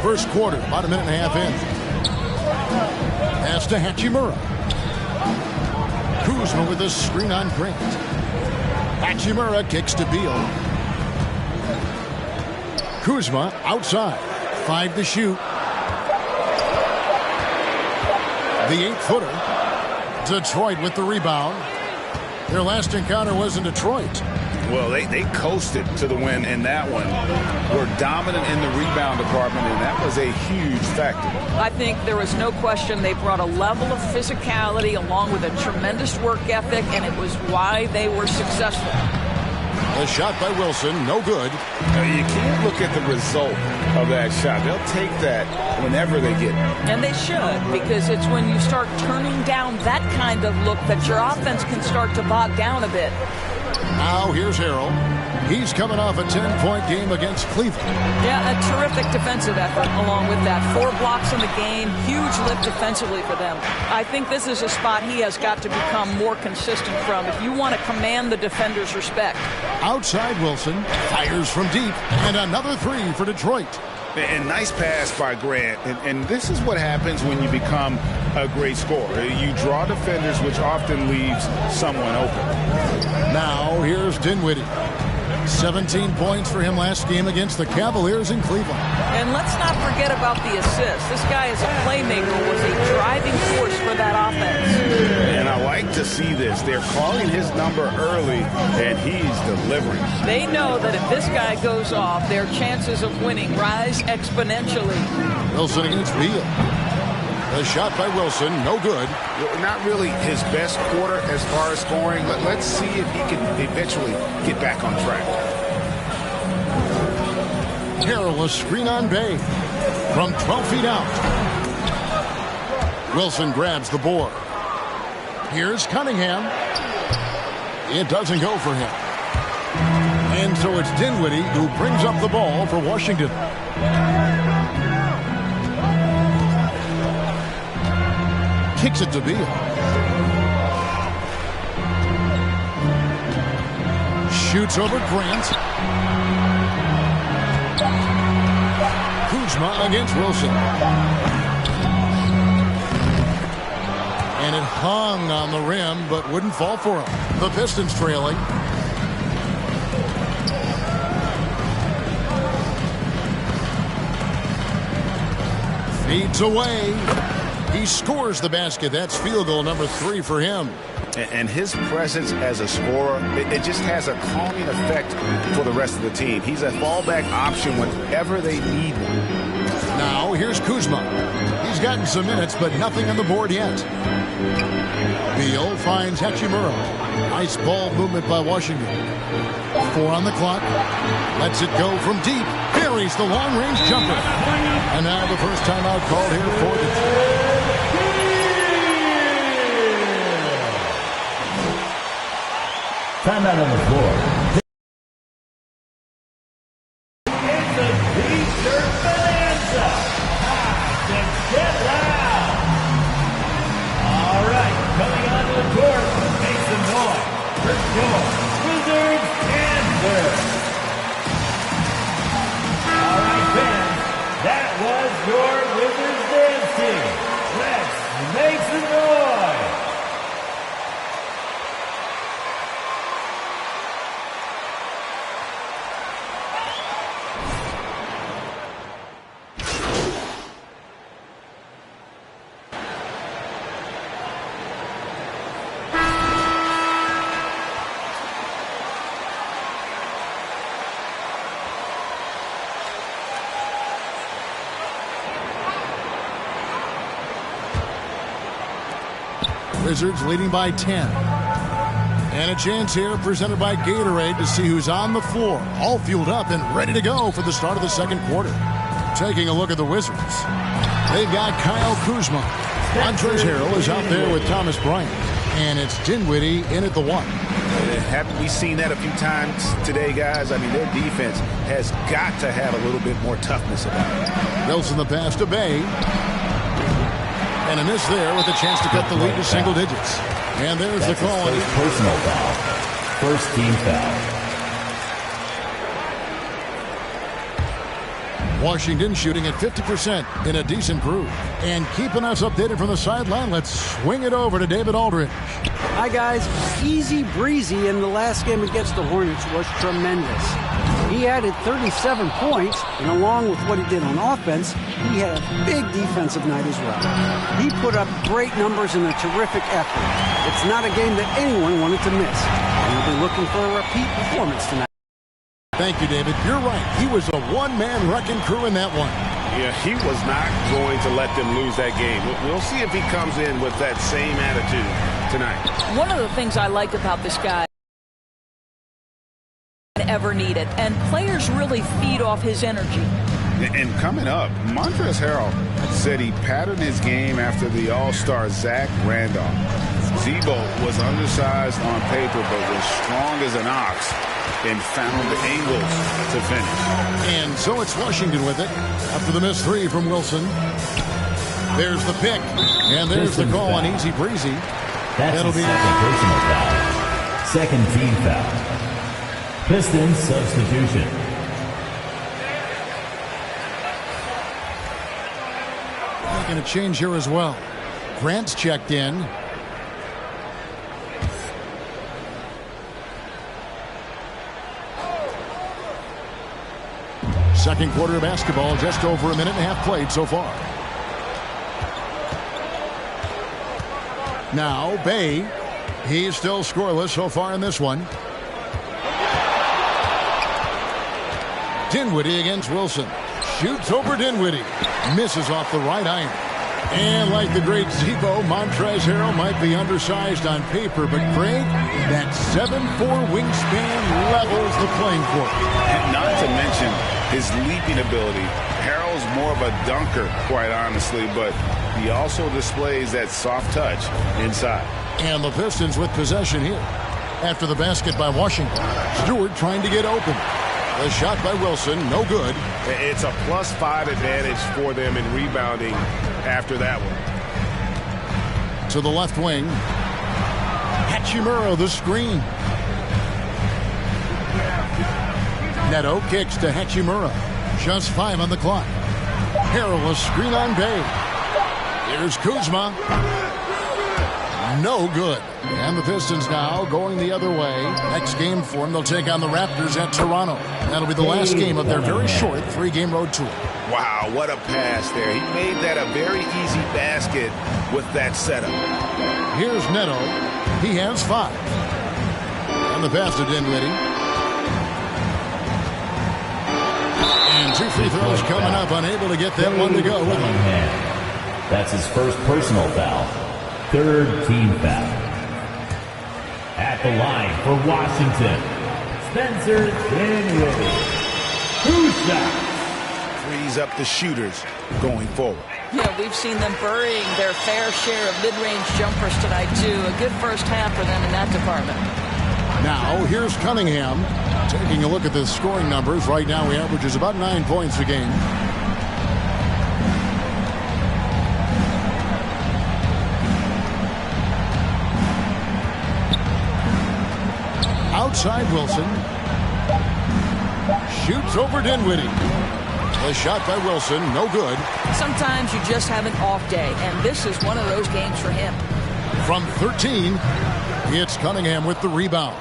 First quarter, about a minute and a half in. Pass to Hachimura. Kuzma with a screen on Grant. Hachimura kicks to Beal. Kuzma outside. 5 to shoot. The 8-footer. Detroit with the rebound. Their last encounter was in Detroit. Well, they coasted to the win in that one. Were dominant in the rebound department, and that was a huge factor. I think there was no question they brought a level of physicality along with a tremendous work ethic, and it was why they were successful. A shot by Wilson, no good. You can't look at the result of that shot. They'll take that whenever they get it. And they should, because it's when you start turning down that kind of look that your offense can start to bog down a bit. Now here's Harrell. He's coming off a 10-point game against Cleveland. Yeah, a terrific defensive effort along with that. 4 blocks in the game, huge lift defensively for them. I think this is a spot he has got to become more consistent from if you want to command the defender's respect. Outside Wilson, fires from deep, and another 3 for Detroit. And nice pass by Grant. And this is what happens when you become a great scorer. You draw defenders, which often leaves someone open. Now here's Dinwiddie. 17 points for him last game against the Cavaliers in Cleveland. And let's not forget about the assist. This guy is a playmaker, was a driving force for that offense. And I like to see this. They're calling his number early, and he's delivering. They know that if this guy goes off, their chances of winning rise exponentially. Wilson against Beal. A shot by Wilson, no good. Not really his best quarter as far as scoring. Let's see if he can eventually get back on track. Harrell, a screen on Bay from 12 feet out. Wilson grabs the board. Here's Cunningham. It doesn't go for him. And so it's Dinwiddie who brings up the ball for Washington. Kicks it to Beal. Shoots over Grant. Kuzma against Wilson. And it hung on the rim, but wouldn't fall for him. The Pistons trailing. Feeds away. He scores the basket. That's field goal number 3 for him. And his presence as a scorer, it just has a calming effect for the rest of the team. He's a fallback option whenever they need one. Now here's Kuzma. He's gotten some minutes, but nothing on the board yet. Beal finds Hachimura. Nice ball movement by Washington. 4 on the clock. Lets it go from deep. Buries the long-range jumper. And now the first timeout called here for the... Timeout on the floor. It's a T-shirt bonanza. And get loud. All right, coming onto the court, make some noise. First goal, Wizards Kansas. All right, fans, that was your Wizards dance team. Let's make some noise. Wizards leading by 10. And a chance here presented by Gatorade to see who's on the floor. All fueled up and ready to go for the start of the second quarter. Taking a look at the Wizards. They've got Kyle Kuzma. Montrezl Harrell is out there with Thomas Bryant. And it's Dinwiddie in at the 1. Haven't we seen that a few times today, guys? I mean, their defense has got to have a little bit more toughness about it. Wilson the pass to Bay. And a miss there with a chance to cut the lead to single digits. And there's the call. First personal foul. First team foul. Washington shooting at 50% in a decent groove. And keeping us updated from the sideline, let's swing it over to David Aldridge. Hi, guys. Easy breezy in the last game against the Hornets was tremendous. He added 37 points, and along with what he did on offense, he had a big defensive night as well. He put up great numbers and a terrific effort. It's not a game that anyone wanted to miss. We'll be looking for a repeat performance tonight. Thank you, David. You're right. He was a one-man wrecking crew in that one. Yeah, he was not going to let them lose that game. We'll see if he comes in with that same attitude tonight. One of the things I like about this guy ever needed, and players really feed off his energy. And coming up, Montrezl Harrell said he patterned his game after the All-Star Zach Randolph. Zebo was undersized on paper but was strong as an ox and found the angles to finish. And so it's Washington with it after the missed three from Wilson. There's the pick, and there's the call on easy breezy. That'll be second personal foul. Second team foul. Pistons substitution. Making a change here as well. Grant's checked in. Second quarter of basketball, just over a minute and a half played so far. Now, Bay. He's still scoreless so far in this one. Dinwiddie against Wilson. Shoots over Dinwiddie. Misses off the right iron. And like the great Zebo, Montrezl Harrell might be undersized on paper, but Craig, that 7'4" wingspan levels the playing court. And not to mention his leaping ability. Harrell's more of a dunker, quite honestly, but he also displays that soft touch inside. And the Pistons with possession here. After the basket by Washington. Stewart trying to get open. The shot by Wilson, no good. It's a +5 advantage for them in rebounding after that one. To the left wing. Hachimura, the screen. Neto kicks to Hachimura. Just 5 on the clock. Harrell, a screen on Bay. Here's Kuzma. No good. And the Pistons now going the other way. Next game for them, they'll take on the Raptors at Toronto. That'll be the last game of their very short 3-game road tour. Wow, what a pass there. He made that a very easy basket with that setup. Here's Neto. He has 5. And the pass to Dinwiddie. And 2 free throws coming up, unable to get that one to go. That's his first personal foul. Third team foul. At the line for Washington, Spencer Dinwiddie. 2 shots. Frees up the shooters going forward. Yeah, we've seen them burying their fair share of mid-range jumpers tonight, too. A good first half for them in that department. Now, here's Cunningham. Taking a look at the scoring numbers. Right now, he averages about 9 points a game. Outside Wilson. Shoots over Dinwiddie. The shot by Wilson, no good. Sometimes you just have an off day, and this is one of those games for him. From 13, it's Cunningham with the rebound.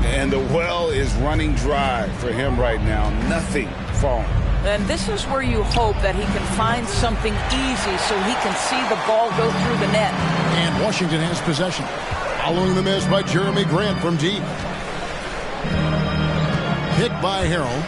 And the well is running dry for him right now. Nothing falling. And this is where you hope that he can find something easy so he can see the ball go through the net. And Washington has possession. Following the miss by Jeremy Grant from deep. Hit by Harrell.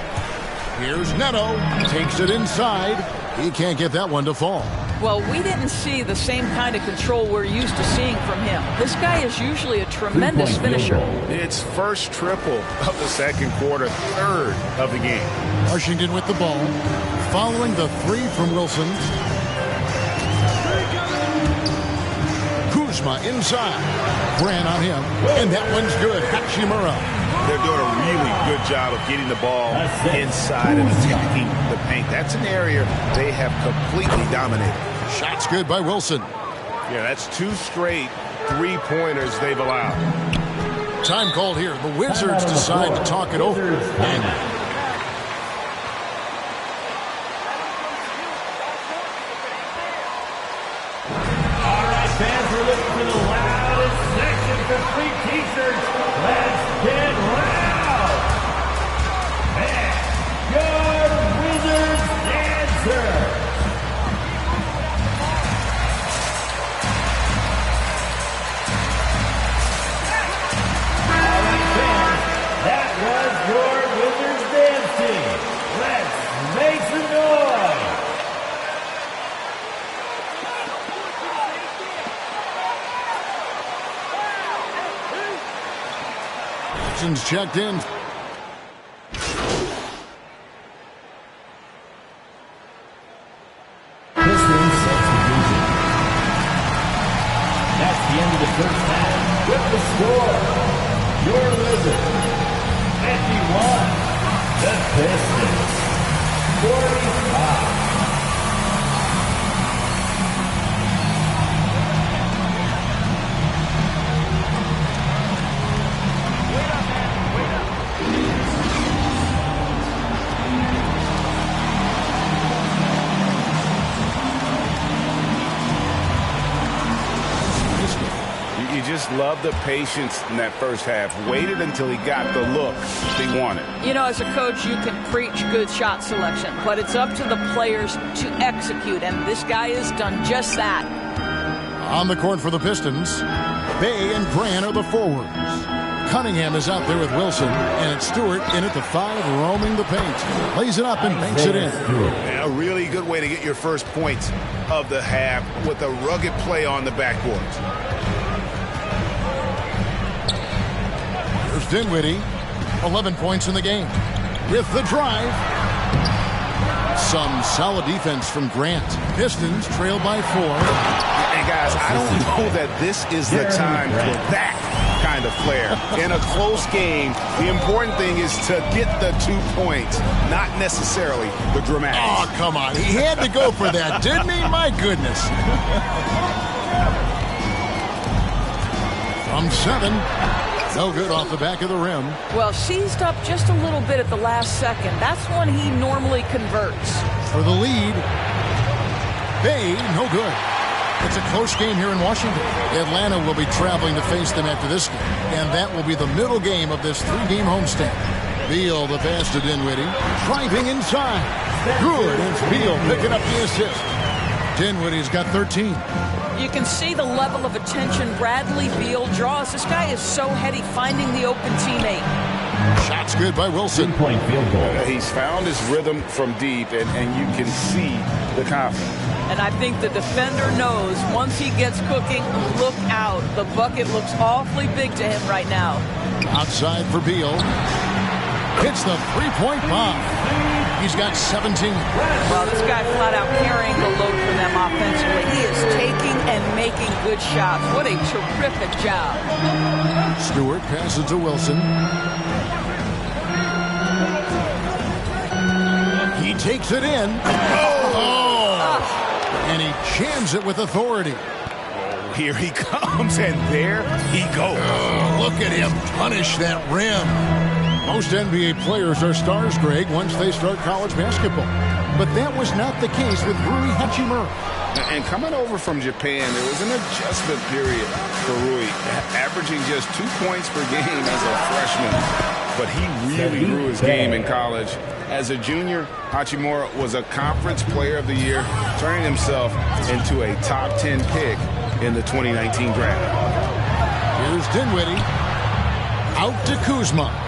Here's Neto. Takes it inside. He can't get that one to fall. Well, we didn't see the same kind of control we're used to seeing from him. This guy is usually a tremendous finisher. It's first triple of the second quarter, third of the game. Washington with the ball. Following the 3 from Wilson. Kuzma inside. Grant on him. And that one's good. Hachimura. They're doing a really good job of getting the ball inside and attacking the paint. That's an area they have completely dominated. Shot's good by Wilson. Yeah, that's 2 straight 3-pointers they've allowed. Time called here. The Wizards decide to talk it over. And T-shirts, let's get loud! And your Wizards dancers! All right, fans, that was your Wizards dance team. Let's make some noise! Pistons checked in. Pistons substitution. That's the end of the first half. With the score, your Wizards 51, the Pistons 45. You just love the patience in that first half. Waited until he got the look he wanted. You know, as a coach, you can preach good shot selection, but it's up to the players to execute, and this guy has done just that. On the court for the Pistons, Bay and Grant are the forwards. Cunningham is out there with Wilson, and it's Stewart in at the 5, roaming the paint. Lays it up and banks it in. A really good way to get your first points of the half with a rugged play on the backboard. Here's Dinwiddie, 11 points in the game. With the drive. Some solid defense from Grant. Pistons trail by 4. And guys, I don't know that this is the time for that kind of flair. In a close game, the important thing is to get the 2 points, not necessarily the dramatics. Oh, come on. He had to go for that, didn't he? My goodness. From 7. No good off the back of the rim. Well, seized up just a little bit at the last second. That's when he normally converts. For the lead. Bay, no good. It's a close game here in Washington. Atlanta will be traveling to face them after this game, and that will be the middle game of this 3-game homestand. Beal, the pass to Dinwiddie. Driving inside. Good. It's Beal picking up the assist. Dinwiddie's got 13. You can see the level of attention Bradley Beal draws. This guy is so heady finding the open teammate. Shot's good by Wilson. 2-point field goal. He's found his rhythm from deep, and you can see the confidence. And I think the defender knows once he gets cooking, look out. The bucket looks awfully big to him right now. Outside for Beal. Hits the 3-point bomb. He's got 17. Well, this guy flat out carrying the load for them offensively. He is taking and making good shots. What a terrific job. Stewart passes to Wilson. He takes it in. And he jams it with authority. Here he comes, and there he goes. Look at him punish that rim. Most NBA players are stars, Greg, once they start college basketball. But that was not the case with Rui Hachimura. And coming over from Japan, there was an adjustment period for Rui, averaging just 2 points per game as a freshman. But he really grew his game in college. As a junior, Hachimura was a conference player of the year, turning himself into a top 10 pick in the 2019 draft. Here's Dinwiddie. Out to Kuzma.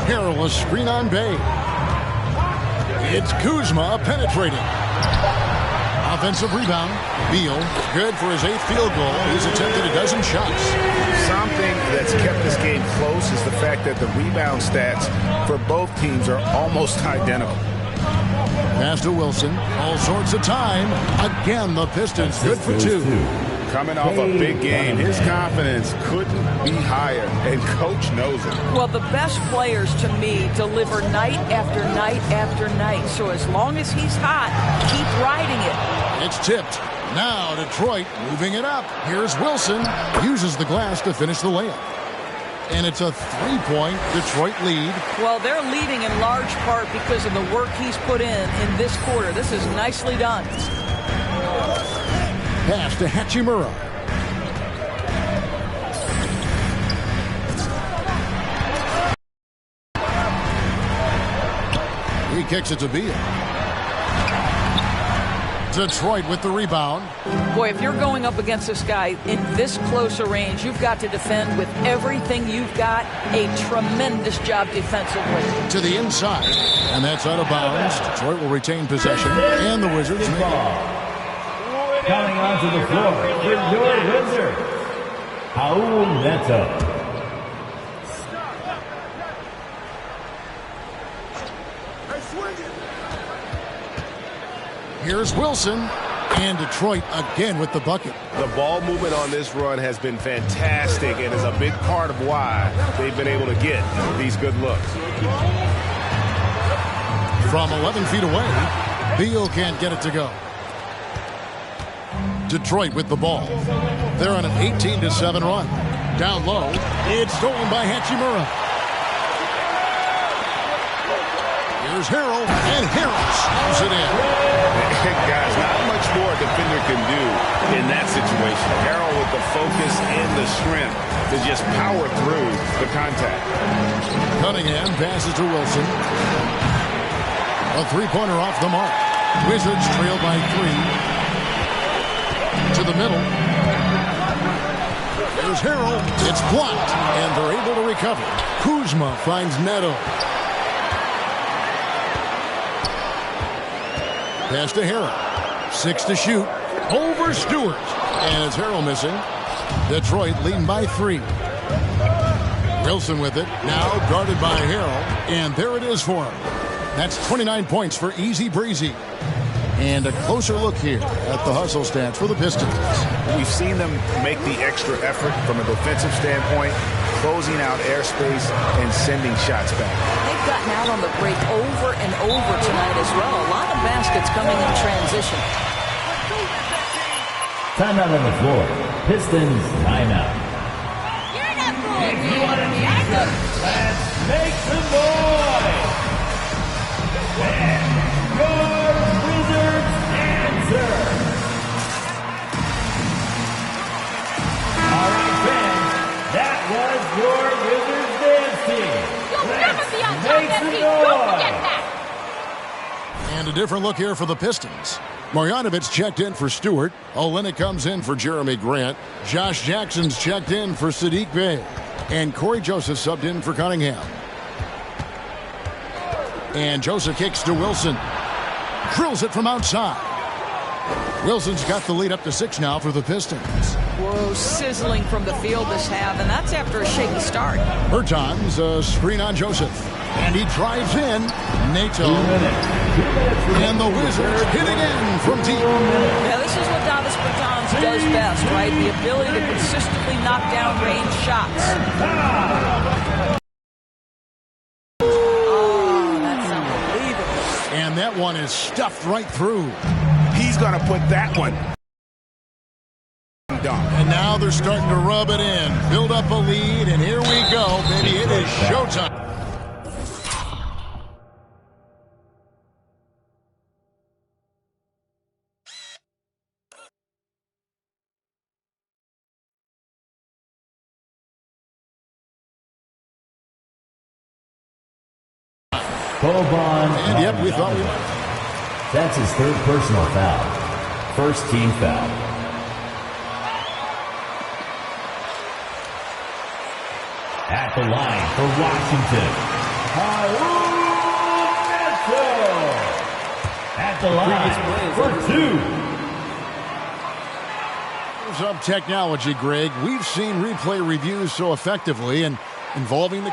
Perilous screen on Bay. It's Kuzma penetrating. Offensive rebound. Beal, good for his 8th field goal. He's attempted a dozen shots. Something that's kept this game close is the fact that the rebound stats for both teams are almost identical. Pass to Wilson. All sorts of time. Again, the Pistons good for 2. Coming off a big game, his confidence couldn't be higher, and coach knows it. Well, the best players, to me, deliver night after night after night. So as long as he's hot, keep riding it. It's tipped. Now Detroit moving it up. Here's Wilson. Uses the glass to finish the layup. And it's a 3-point Detroit lead. Well, they're leading in large part because of the work he's put in this quarter. This is nicely done. Pass to Hachimura. He kicks it to Beal. Detroit with the rebound. Boy, if you're going up against this guy in this close a range, you've got to defend with everything you've got. A tremendous job defensively. To the inside, and that's out of bounds. Detroit will retain possession, and the Wizards make it. Coming onto the floor for your Wizards, Raul Neto. Here's Wilson, and Detroit again with the bucket. The ball movement on this run has been fantastic and is a big part of why they've been able to get these good looks. From 11 feet away, Beal can't get it to go. Detroit with the ball. They're on an 18-7 run. Down low, it's stolen by Hachimura. Here's Harrell, and Harrell slams it in. Guys, not much more a defender can do in that situation. Harrell with the focus and the strength to just power through the contact. Cunningham passes to Wilson. A three-pointer off the mark. Wizards trail by 3. To the middle. There's Harrell. It's blocked, and they're able to recover. Kuzma finds Neto. Pass to Harrell. 6 to shoot. Over Stewart. And it's Harrell missing. Detroit leading by 3. Wilson with it. Now guarded by Harrell. And there it is for him. That's 29 points for Easy Breezy. And a closer look here at the hustle stats for the Pistons. We've seen them make the extra effort from a defensive standpoint, closing out airspace and sending shots back. They've gotten out on the break over and over tonight as well. A lot of baskets coming in transition. Timeout on the floor. Pistons timeout. You're not fooling If me. you want to let's make some noise. And your Wizards answer. All right, Ben. That was your Wizards dance team. You'll never be on top of Make that some team. Don't noise. forget that. And a different look here for the Pistons. Marjanovic checked in for Stewart. Olynyk comes in for Jeremy Grant. Josh Jackson's checked in for Sadiq Bey. And Corey Joseph subbed in for Cunningham. And Joseph kicks to Wilson. Drills it from outside. Wilson's got the lead up to 6 now for the Pistons. Whoa, sizzling from the field this half, and that's after a shaky start. Bertans, a screen on Joseph. And he drives in. Nato. 2 minutes. 2 minutes. And the Wizards hit again from deep. Yeah, this is what Davis Bertans does best, right? The ability to consistently knock down range shots. Oh, that's unbelievable. And that one is stuffed right through. He's going to put that one. And now they're starting to rub it in. Build up a lead, and here we go, baby. It is showtime. Boban. And yep, we thought we might. That's his 3rd personal foul. First team foul. At the line for Washington, Raul Neto. At the line for 2. Here's up technology, Greg. We've seen replay reviews so effectively and involving the...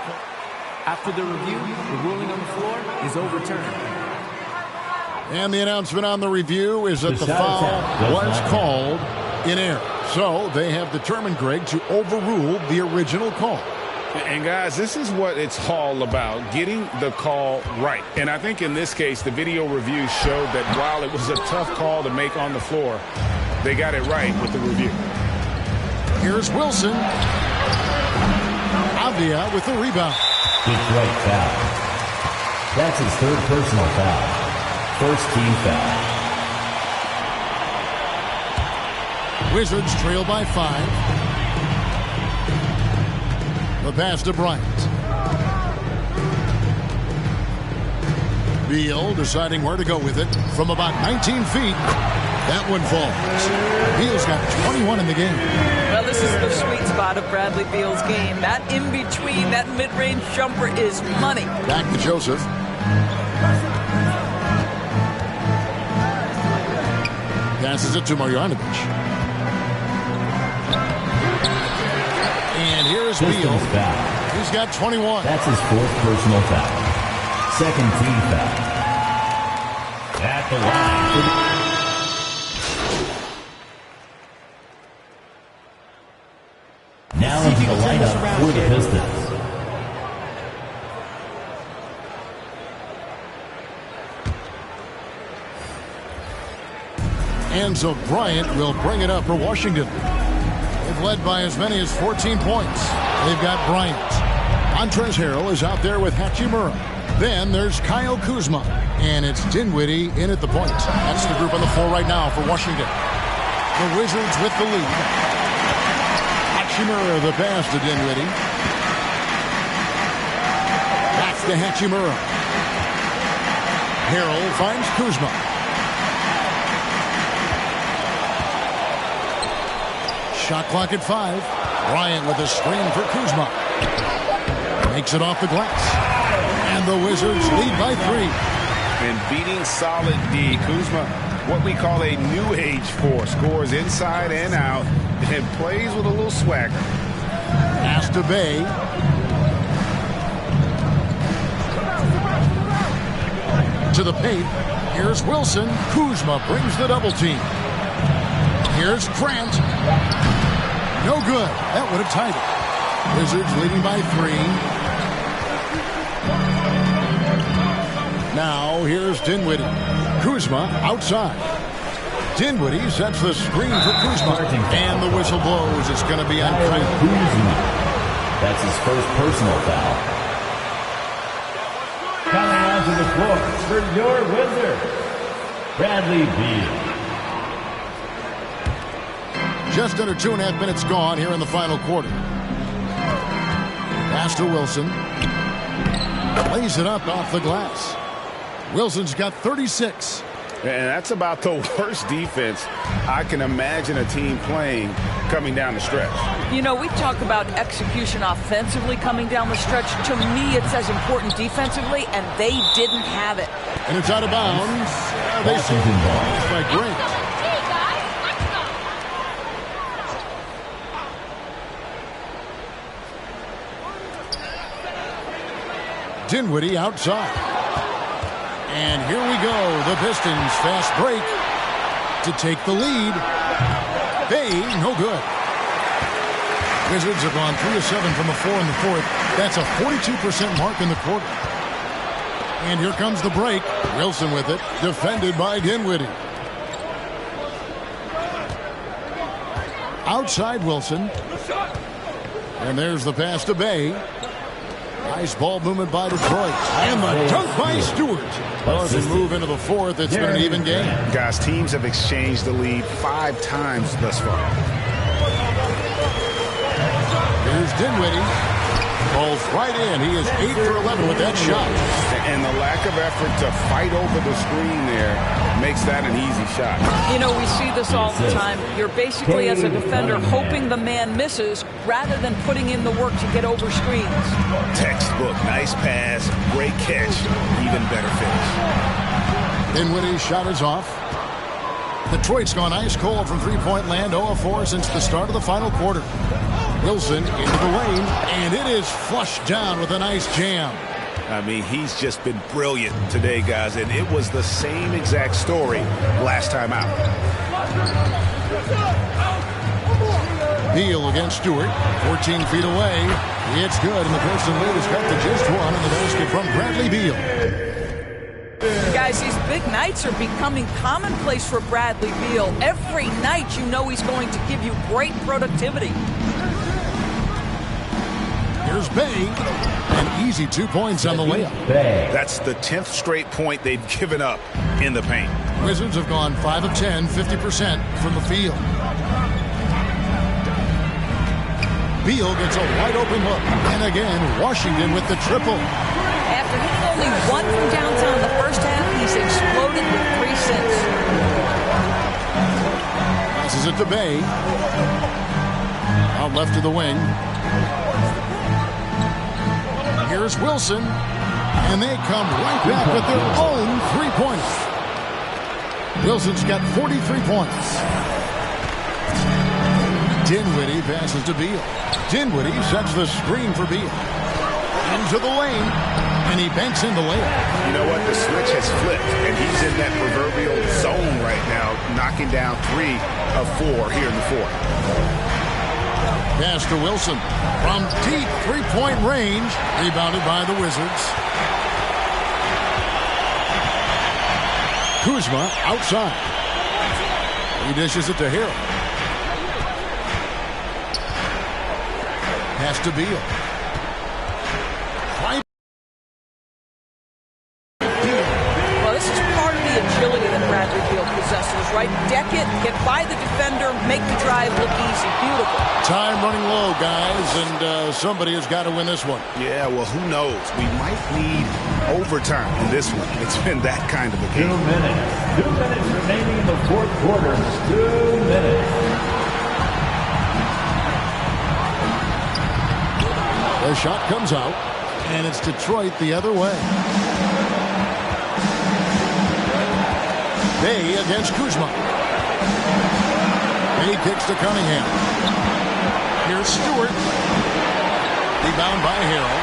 After the review, the ruling on the floor is overturned. And the announcement on the review is that the foul was called in error. So they have determined, Greg, to overrule the original call. And guys, this is what it's all about, getting the call right. And I think in this case, the video review showed that while it was a tough call to make on the floor, they got it right with the review. Here's Wilson. Avdia with the rebound. Detroit foul. That's his 3rd personal foul. First team foul. Wizards trail by 5. The pass to Bryant. Beal deciding where to go with it from about 19 feet. That one falls. Beal's got 21 in the game. Well, this is the sweet spot of Bradley Beal's game. That in-between, that mid-range jumper is money. Back to Joseph. Passes it to Marjanovic. And here's Beal. He's got 21. That's his 4th personal foul. 2nd team foul. At the line. Now into the lineup for the Pistons. And so Bryant will bring it up for Washington. They've led by as many as 14 points. They've got Bryant. Montrezl Harrell is out there with Hachimura. Then there's Kyle Kuzma. And it's Dinwiddie in at the point. That's the group on the floor right now for Washington. The Wizards with the lead. Hachimura the pass to Dinwiddie. Back to Hachimura. Harrell finds Kuzma. Shot clock at 5. Bryant with a screen for Kuzma. Makes it off the glass. And the Wizards lead by 3. And beating solid D, Kuzma, what we call a new age force, scores inside and out and plays with a little swagger. Pass to Bay. To the paint. Here's Wilson. Kuzma brings the double team. Here's Grant. No good. That would have tied it. Wizards leading by 3. Now here's Dinwiddie. Kuzma outside. Dinwiddie sets the screen for Kuzma. And the whistle blows. It's going to be on Kyle Kuzma. That's his 1st personal foul. Coming onto the floor for your Wizards, Bradley Beal. Just under 2.5 minutes gone here in the final quarter. Pass to Wilson. Lays it up off the glass. Wilson's got 36. And that's about the worst defense I can imagine a team playing coming down the stretch. You know, we talk about execution offensively coming down the stretch. To me, it's as important defensively, and they didn't have it. And it's out of bounds. They see it by Grant. Dinwiddie outside. And here we go. The Pistons fast break to take the lead. Bay, no good. Wizards have gone 3 of 7 from the floor in the 4th. That's a 42% mark in the quarter. And here comes the break. Wilson with it, defended by Dinwiddie. Outside Wilson. And there's the pass to Bay. Nice ball movement by Detroit. And the dunk by Stewart. Well, as we move into the 4th, it's been an even game. Guys, teams have exchanged the lead 5 times thus far. Here's Dinwiddie. Falls right in. He is 8 for 11 with that shot. And the lack of effort to fight over the screen there makes that an easy shot. You know, we see this all the time. You're basically, as a defender, hoping the man misses rather than putting in the work to get over screens. Textbook. Nice pass. Great catch. Even better finish. Dinwiddie's shot is off. Detroit's gone ice cold from three-point land, 0 of 4 since the start of the final quarter. Wilson into the lane, and it is flushed down with a nice jam. I mean, he's just been brilliant today, guys, and it was the same exact story last time out. Beal against Stewart, 14 feet away. It's good, and the Pistons lead is cut to just 1 in the basket from Bradley Beal. Guys, these big nights are becoming commonplace for Bradley Beal. Every night you know he's going to give you great productivity. Here's Bay. An easy 2 points on the layup. That's the 10th straight point they've given up in the paint. Wizards have gone 5 of 10, 50% from the field. Beal gets a wide open look. And again, Washington with the triple. After hitting only one from downtown in the first half, he's exploded with 3 since. Passes it to Bay. Out left to the wing. Here's Wilson. And they come right back with their own 3-pointer. Wilson's got 43 points. Dinwiddie passes to Beal. Dinwiddie sets the screen for Beal. Into the lane. And he banks in the lane. You know what? The switch has flipped, and he's in that proverbial zone right now, knocking down 3 of 4 here in the fourth. Pass to Wilson from deep 3-point range. Rebounded by the Wizards. Kuzma outside. He dishes it to Hill. Pass to Beal. Well, this is part of the agility that Bradley Beal possesses, right? Deck it, get by the defender, make the drive look easy. Beautiful. Time running low, guys, and somebody has got to win this one. Yeah, well, who knows? We might need overtime in this one. It's been that kind of a 2 game. minutes. 2 minutes remaining in the fourth quarter. 2 minutes. The shot comes out, and it's Detroit the other way. Bay against Kuzma. Bay kicks to Cunningham. Here's Stewart. Rebound by Harrell.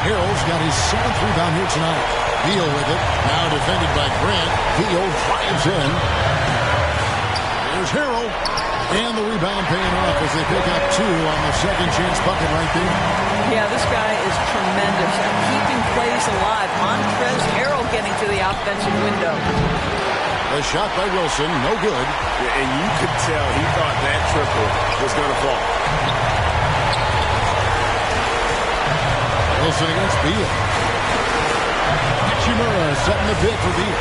Harrell's got his 7th rebound here tonight. Beal with it. Now defended by Grant. Beal drives in. Here's Harrell. And the rebound paying off as they pick up 2 on the second chance bucket right there. Yeah, this guy is tremendous at keeping plays alive. Montrezl Harrell getting to the offensive window. A shot by Wilson, no good. And you could tell he thought that triple was going to fall. Wilson against Beal. Hachimura setting the bid for Beal.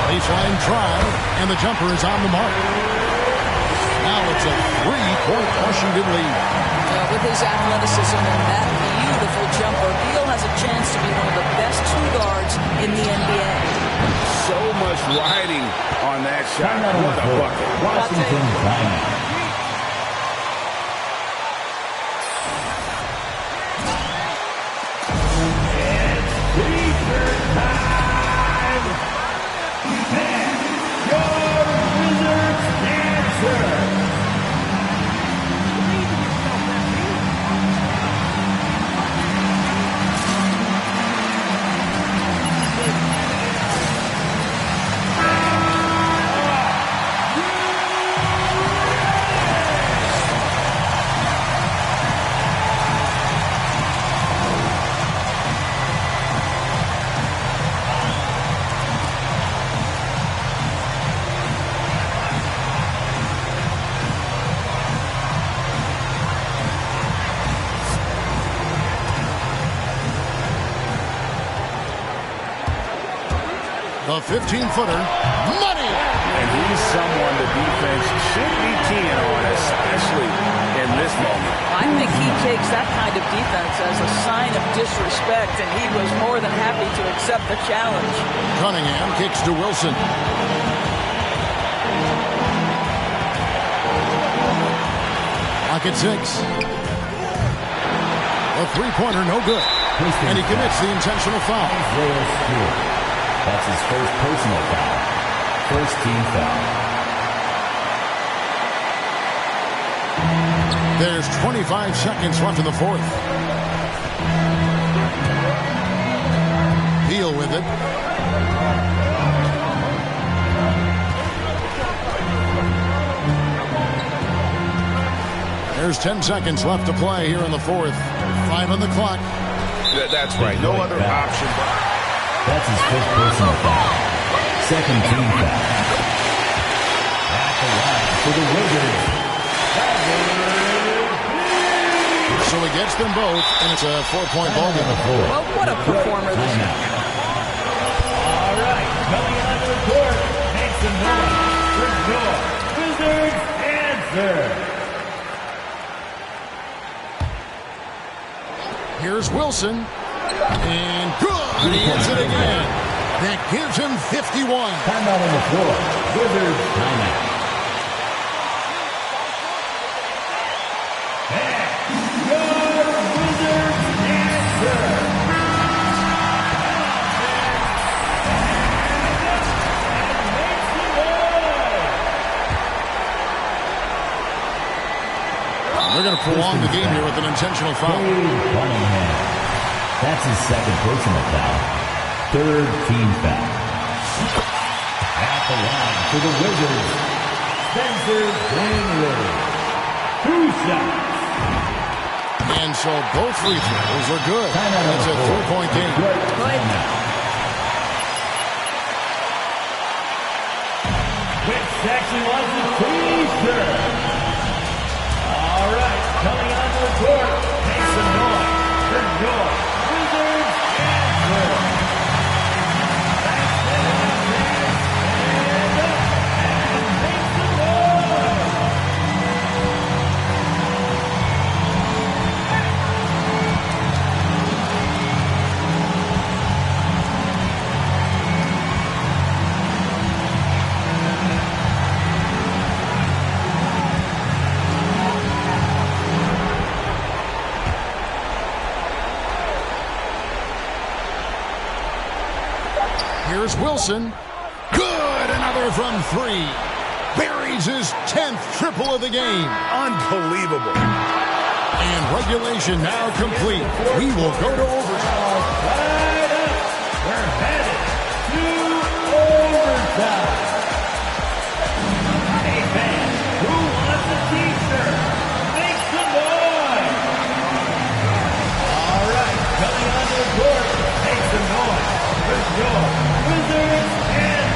Baseline try, and the jumper is on the mark. Now it's a 3-point Washington lead. With his athleticism and that beautiful jumper, Beal has a chance to be one of the best 2 guards in the NBA. So much riding on that shot. What a bucket. Washington timeout. It's feature time. And your Wizards answer. The 15-footer, money! And he's someone the defense should be keying on, especially in this moment. I think he takes that kind of defense as a sign of disrespect, and he was more than happy to accept the challenge. Cunningham kicks to Wilson. Clock at 6. A 3-pointer, no good. And he commits the intentional foul. That's his first personal foul. First team foul. There's 25 seconds left in the fourth. Beal with it. There's 10 seconds left to play here in the fourth. 5 on the clock. That's right. No other option. That's his first personal foul. Second team foul. At the line for the Wizards. So he gets them both, and it's a 4-point ball game. Well, what a performer this is. All right, coming onto the court, make some noise for your Wizards answer. Here's Wilson. And good. He hits it again. That gives him 51. Timeout on the floor. Wizards timeout. And your Wizards answer. They're going to prolong the game here with an intentional foul. That's his second personal foul. Third team foul. At the line for the Wizards, Spencer Dinwiddie. 2 shots. And so both free throws are good. That's a 3-point game. Which section wants a teaser? All right, coming onto the court, make some noise for your Wizards answer. Here's Wilson. Good. Another from 3. Buries his 10th triple of the game. Unbelievable. And regulation now complete. We will go to overtime. Right up. We're headed to overtime. Hey, fans, who wants a t-shirt? Make some noise. All right, coming onto the court, make some noise for your Wizards and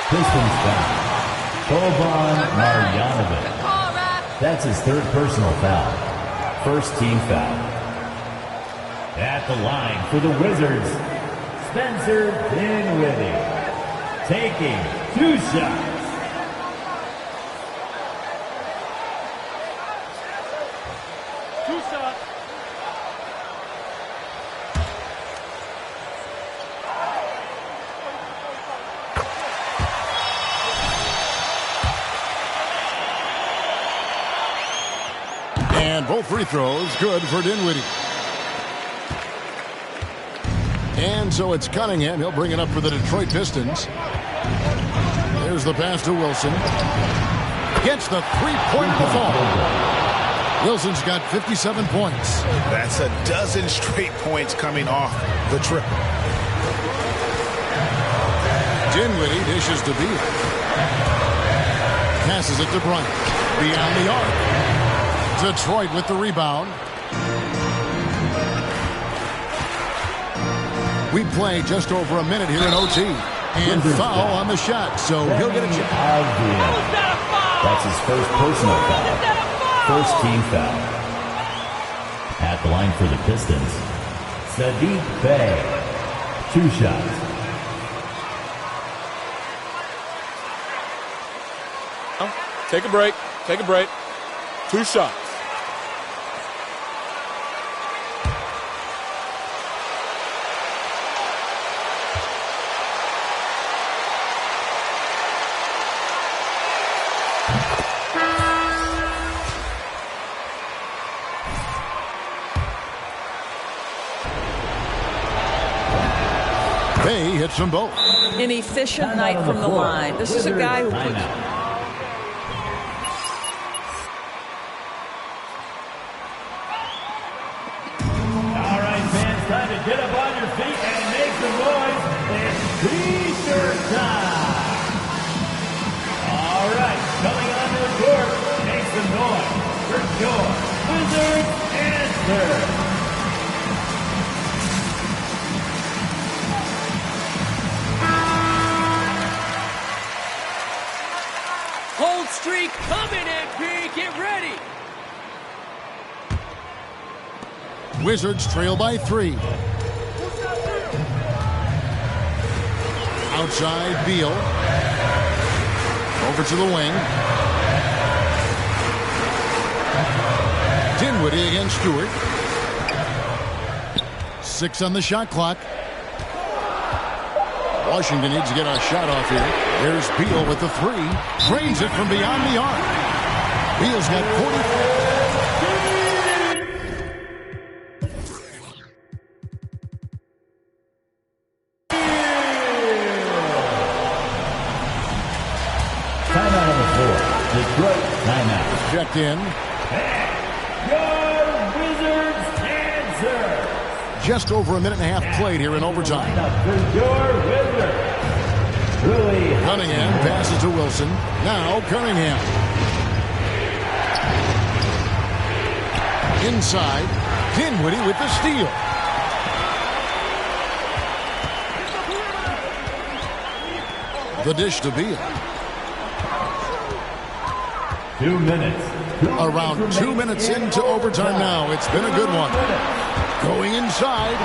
Pistons foul. Boban Marjanovic. That's his third personal foul. First team foul. At the line for the Wizards, Spencer Dinwiddie. Taking 2 shots. And both free throws good for Dinwiddie. And so it's Cunningham. He'll bring it up for the Detroit Pistons. There's the pass to Wilson. Gets the three-point to fall. Wilson's got 57 points. That's a dozen straight points coming off the trip. Dinwiddie dishes to Beal. Passes it to Bryant. Beyond the arc. Detroit with the rebound. We play just over a minute here in OT. And foul on the shot, so he'll get a chance. That's his first personal foul. First team foul. At the line for the Pistons, Sadiq Bey. 2 shots. Take a break. Take a break. 2 shots. hits them both. An efficient night from the line. This is a guy who puts... All right, fans, time to get up on your feet and make some noise. It's T-shirt time. All right, coming onto the court, make some noise for your Wizards answer. Cold streak coming in, P. Get ready. Wizards trail by 3. Outside, Beal. Over to the wing. Dinwiddie against Stewart. 6 on the shot clock. Washington needs to get a shot off here. There's Beal with the 3. Drains it from beyond the arc. Beal's got 44. Timeout on the floor. Detroit timeout. Checked in. Your Wizards answer. Just over a minute and a half played here in overtime. For your Wizards. Cunningham passes to Wilson. Now Cunningham. Inside. Dinwiddie with the steal. The dish to Beal. 2 minutes. Around 2 minutes into overtime now. It's been a good one. Going inside,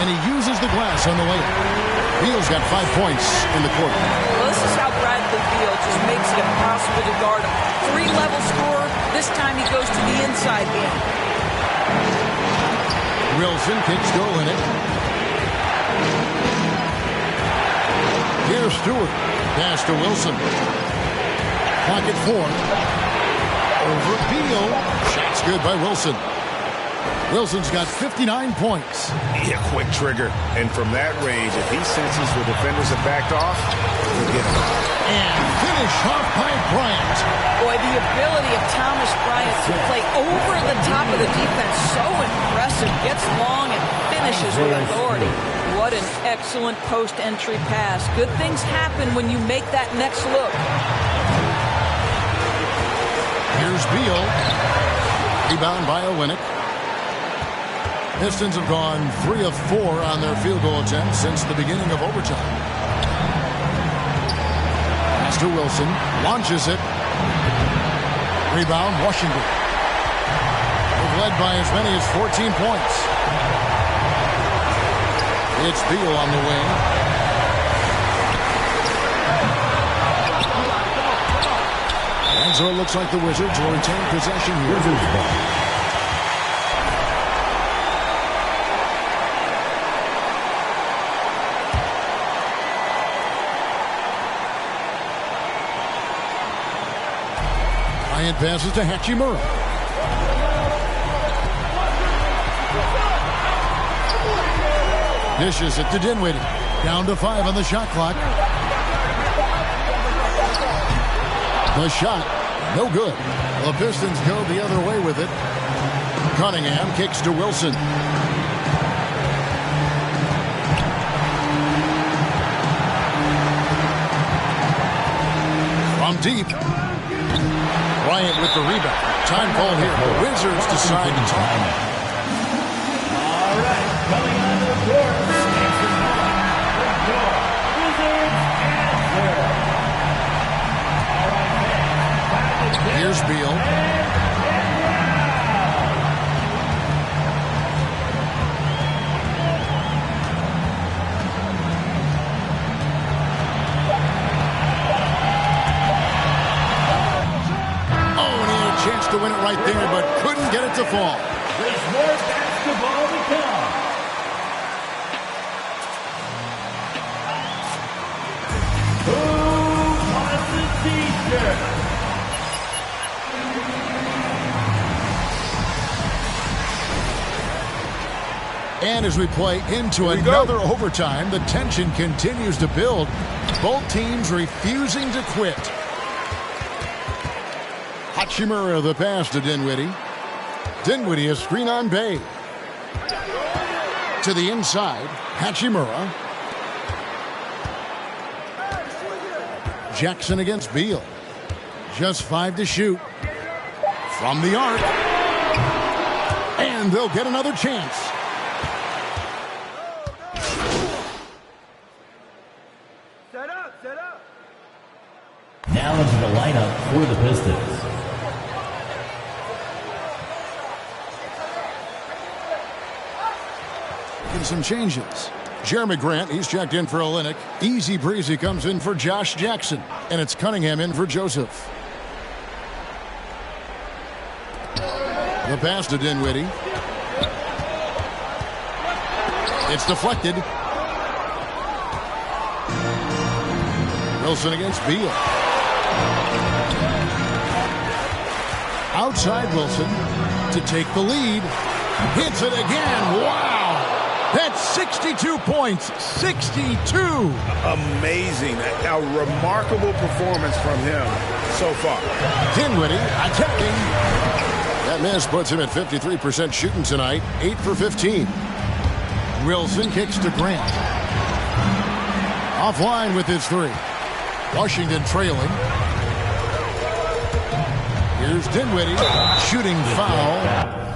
and he uses the glass on the layup. Beal's got 5 points in the quarter. Well, this is how Bradley Beal just makes it impossible to guard him. 3-level scorer. This time he goes to the inside game. Wilson kicks goal in it. Here's Stewart. Pass to Wilson. Pocket 4. Over Beal. Shot's good by Wilson. Wilson's got 59 points. Yeah, quick trigger. And from that range, if he senses the defenders have backed off, he'll get him. And finish off by Bryant. Boy, the ability of Thomas Bryant to play over the top of the defense, so impressive. Gets long and finishes with authority. What an excellent post-entry pass. Good things happen when you make that next look. Here's Beal. Rebound by Olynyk. Pistons have gone 3 of 4 on their field goal attempts since the beginning of overtime. Pass to Wilson. Launches it. Rebound, Washington. They've led by as many as 14 points. It's Beal on the wing. And so it looks like the Wizards will retain possession here. Wizards ball. Bryant passes to Hachimura. Dishes it to Dinwiddie. Down to 5 on the shot clock. The shot, no good. The Pistons go the other way with it. Cunningham kicks to Wilson. From deep. Bryant with the rebound. Time call here. The Wizards decide to time it. All right, coming on the court. Here's Beal. Chance to win it right there, but couldn't get it to fall. There's more basketball to come. Who wants the T-shirt? And as we play into another overtime, the tension continues to build. Both teams refusing to quit. Hachimura the pass to Dinwiddie. Dinwiddie a screen on Bay. To the inside, Hachimura. Jackson against Beal. Just 5 to shoot. From the arc. And they'll get another chance. Now into the lineup for the Pistons. Getting some changes. Jeremy Grant, he's checked in for Olynyk. Easy Breezy comes in for Josh Jackson. And it's Cunningham in for Joseph. The pass to Dinwiddie. It's deflected. Wilson against Beal. Outside Wilson to take the lead. Hits it again. Wow. That's 62 points. 62. Amazing. A remarkable performance from him so far. Dinwiddie attacking. That miss puts him at 53% shooting tonight. 8 for 15. Wilson kicks to Grant. Offline with his 3. Washington trailing. Here's Dinwiddie. Shooting foul.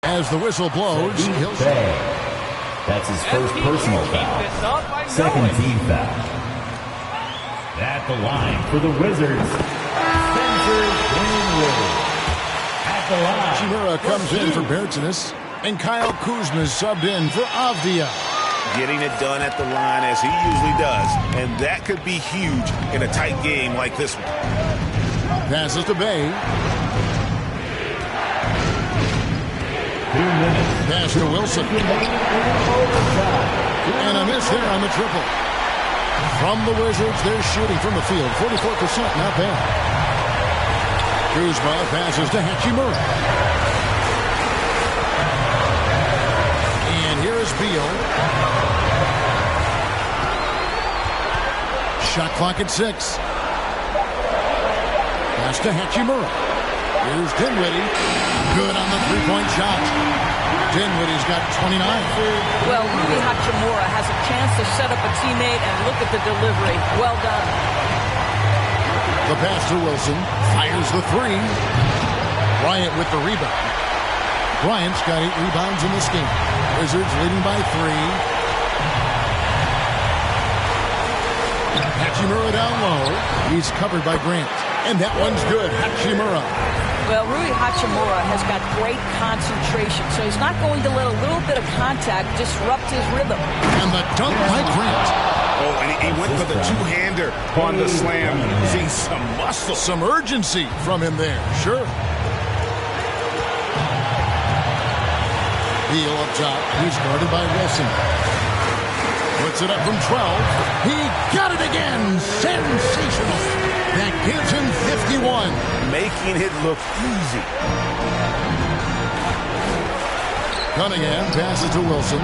As the whistle blows, that's his first personal foul. Second team foul. At the line for the Wizards, Spencer Dinwiddie. At the line. Hachimura comes in for Bertsinus, and Kyle Kuzma is subbed in for Avdia. Getting it done at the line as he usually does, and that could be huge in a tight game like this one. Passes to Bay. 2 minutes. Pass to Wilson. And a miss there on the triple. From the Wizards, they're shooting from the field. 44%, not bad. Kuzma passes to Hachimura. And here's Beal. Shot clock at 6. Pass to Hachimura. Here's Dinwiddie. Good on the three-point shot. Dinwiddie's got 29. Well, Rui Hachimura has a chance to set up a teammate, and look at the delivery. Well done. The pass to Wilson. Fires the 3. Bryant with the rebound. Bryant's got 8 rebounds in this game. Wizards leading by 3. Hachimura down low. He's covered by Grant. And that one's good. Hachimura. Well, Rui Hachimura has got great concentration, so he's not going to let a little bit of contact disrupt his rhythm. And the dunk by Grant. Oh, and he went for the two-hander on the slam, using some muscle. Some urgency from him there, sure. Beal up top. He's guarded by Wilson. Puts it up from 12. He got it again. Sensational. That gives him 51. Making it look easy. Cunningham passes to Wilson.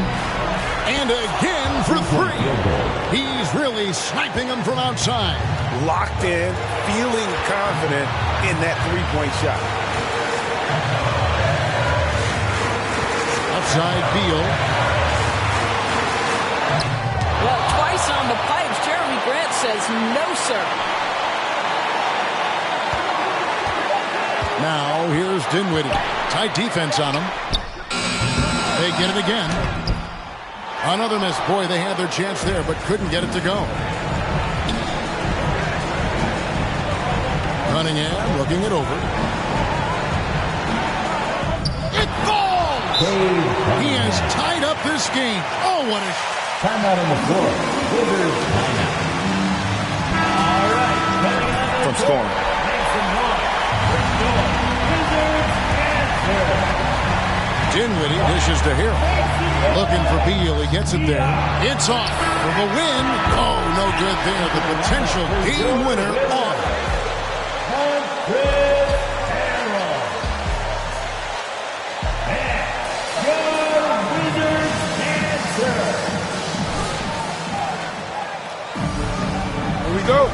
And again for 3. He's really sniping them from outside. Locked in, feeling confident in that three-point shot. Outside Beal. Well, twice on the pipes. Jeremy Grant says no, sir. Now, here's Dinwiddie. Tight defense on him. They get it again. Another miss. Boy, they had their chance there, but couldn't get it to go. Cunningham looking it over. It falls! He has tied up this game. Oh, what a... Timeout on the floor. Wizards timeout. All right, coming on the From scoring. Make some noise. Wizards answer. Dinwiddie dishes to Hill. Looking for Beal. He gets it there. It's off for the win. Oh, no good there. The potential game winner off. Here we go.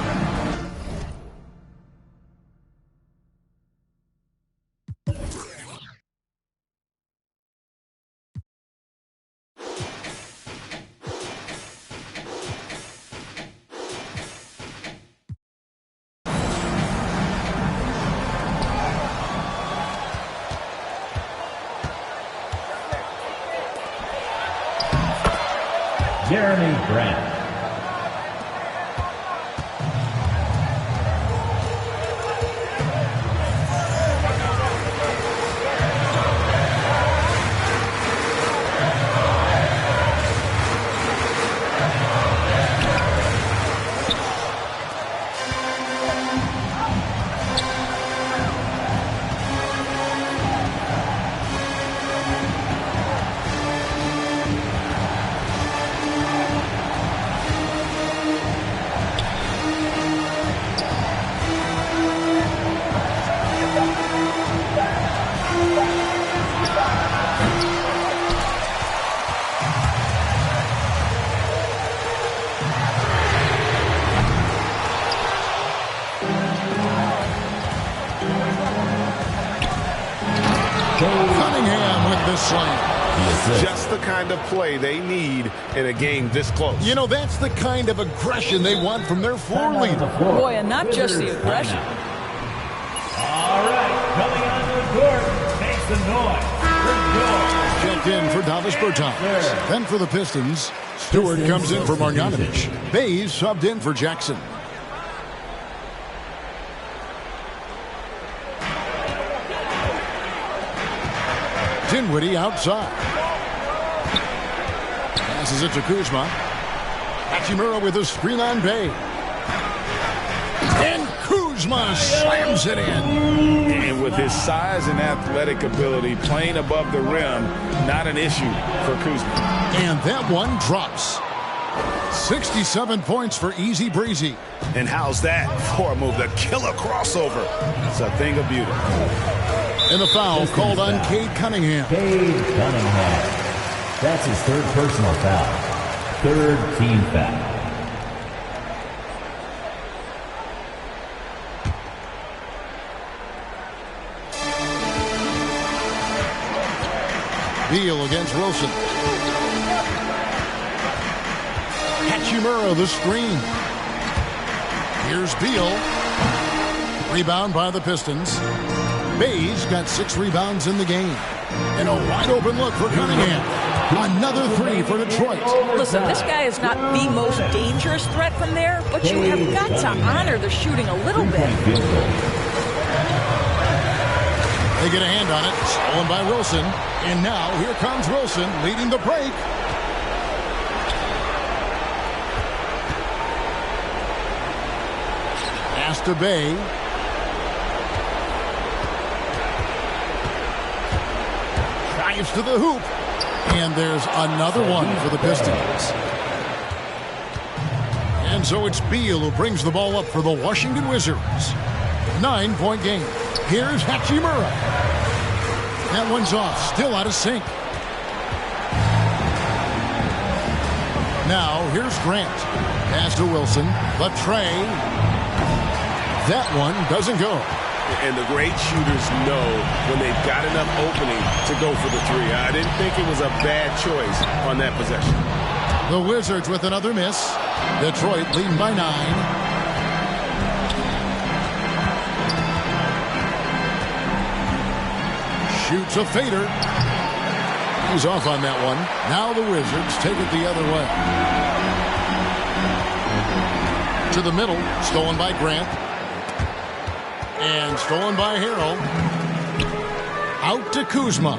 Jeremy Grant. Cunningham with the slam. Just the kind of play they need in a game this close. You know, that's the kind of aggression they want from their floor leader. Boy, and not just the aggression. All right, coming onto the court, makes some noise. Checked in for Davis Bertans. Then for the Pistons, Stewart comes in for Marjanovic. Bays subbed in for Jackson. Dinwiddie outside. Passes it to Kuzma. Hachimura with a screen on Bay. And Kuzma slams it in. And with his size and athletic ability, playing above the rim, not an issue for Kuzma. And that one drops. 67 points for Easy Breezy. And how's that for a move? The killer crossover. It's a thing of beauty. And the foul called on Cade Cunningham. Cade Cunningham. That's his third personal foul. Third team foul. Beal against Wilson. Hachimura the screen. Here's Beal. Rebound by the Pistons. Bays got 6 rebounds in the game. And a wide open look for Cunningham. Another 3 for Detroit. Listen, this guy is not the most dangerous threat from there, but you have got to honor the shooting a little bit. They get a hand on it. Stolen by Wilson. And now here comes Wilson leading the break. Pass to Bay. Drives to the hoop. And there's another one for the Pistons. And so it's Beal who brings the ball up for the Washington Wizards. 9-point game. Here's Hachimura. That one's off. Still out of sync. Now here's Grant. Pass to Wilson. The tray. That one doesn't go. And the great shooters know when they've got enough opening to go for the 3. I didn't think it was a bad choice on that possession. The Wizards with another miss. Detroit leading by 9. Shoots a fader. He's off on that one. Now the Wizards take it the other way. To the middle. Stolen by Grant. And stolen by Harrell. Out to Kuzma.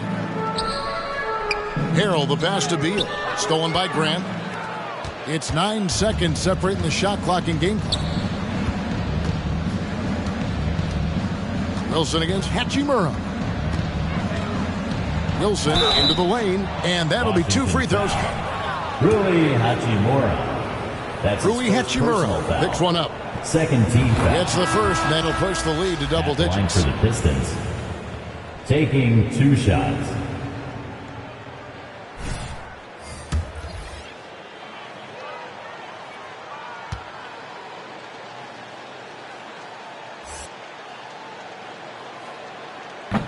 Harrell, the pass to Beal. Stolen by Grant. It's 9 seconds separating the shot clock and game clock. Wilson against Hachimura. Wilson into the lane, and that'll be 2 free throws. Rui Hachimura. That's Rui Hachimura picks one up. Second team foul. It's the first, and that'll push the lead to double digits. Line for the Pistons. Taking 2 shots.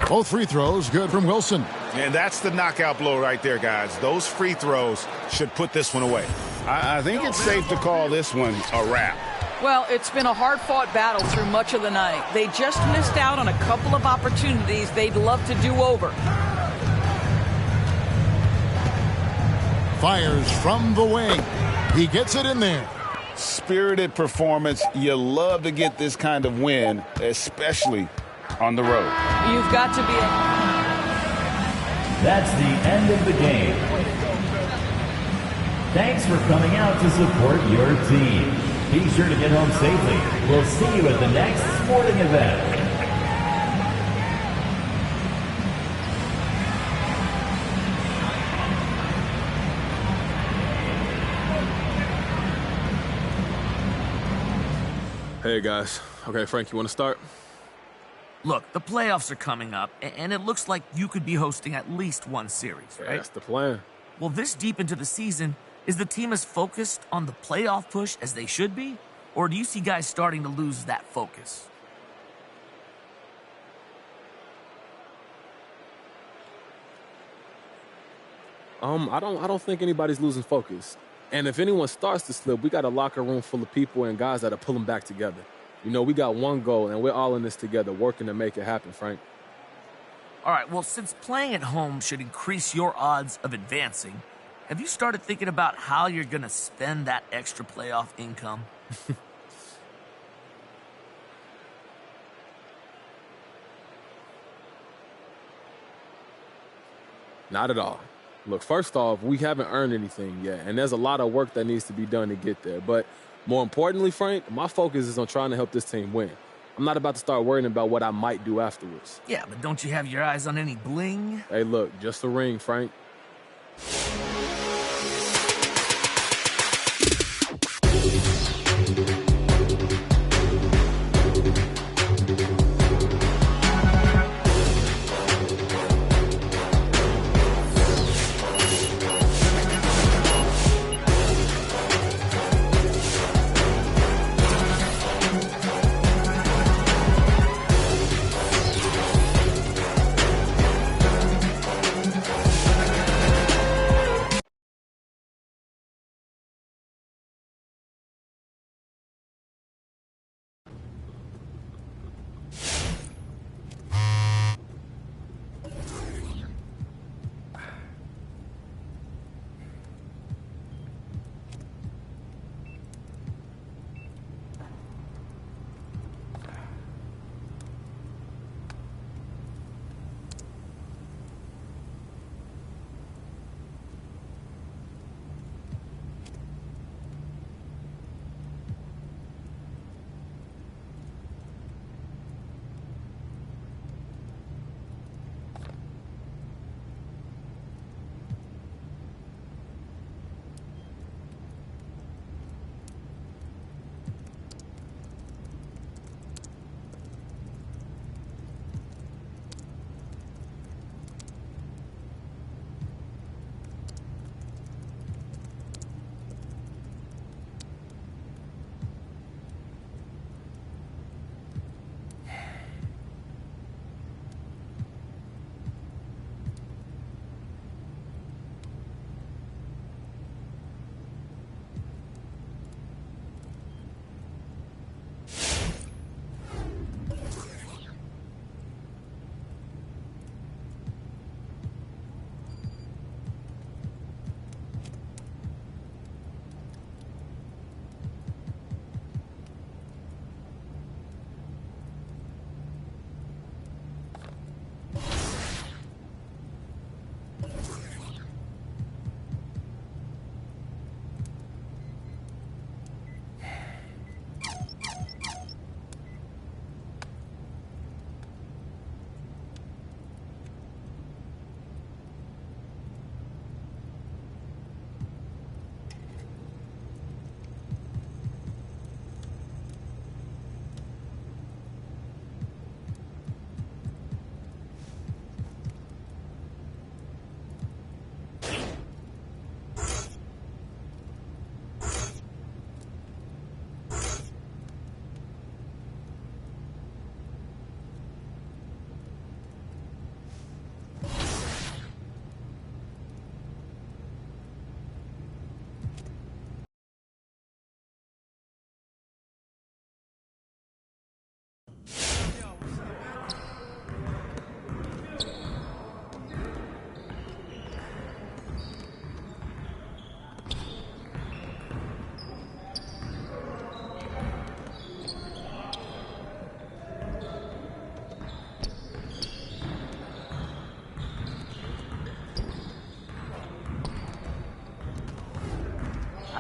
Both free throws good from Wilson. And that's the knockout blow right there, guys. Those free throws should put this one away. I think it's safe to call this one a wrap. Well, it's been a hard-fought battle through much of the night. They just missed out on a couple of opportunities they'd love to do over. Fires from the wing. He gets it in there. Spirited performance. You love to get this kind of win, especially on the road. You've got to be That's the end of the game. Thanks for coming out to support your team. Be sure to get home safely. We'll see you at the next sporting event. Hey, guys. Okay, Frank, you want to start? Look, the playoffs are coming up, and it looks like you could be hosting at least one series, right? Yeah, that's the plan. Well, this deep into the season, is the team as focused on the playoff push as they should be? Or do you see guys starting to lose that focus? I don't think anybody's losing focus. And if anyone starts to slip, we got a locker room full of people and guys that are pulling back together. You know, we got one goal, and we're all in this together, working to make it happen, Frank. All right, well, since playing at home should increase your odds of advancing, have you started thinking about how you're going to spend that extra playoff income? Not at all. Look, first off, we haven't earned anything yet, and there's a lot of work that needs to be done to get there. But more importantly, Frank, my focus is on trying to help this team win. I'm not about to start worrying about what I might do afterwards. Yeah, but don't you have your eyes on any bling? Hey, look, just a ring, Frank.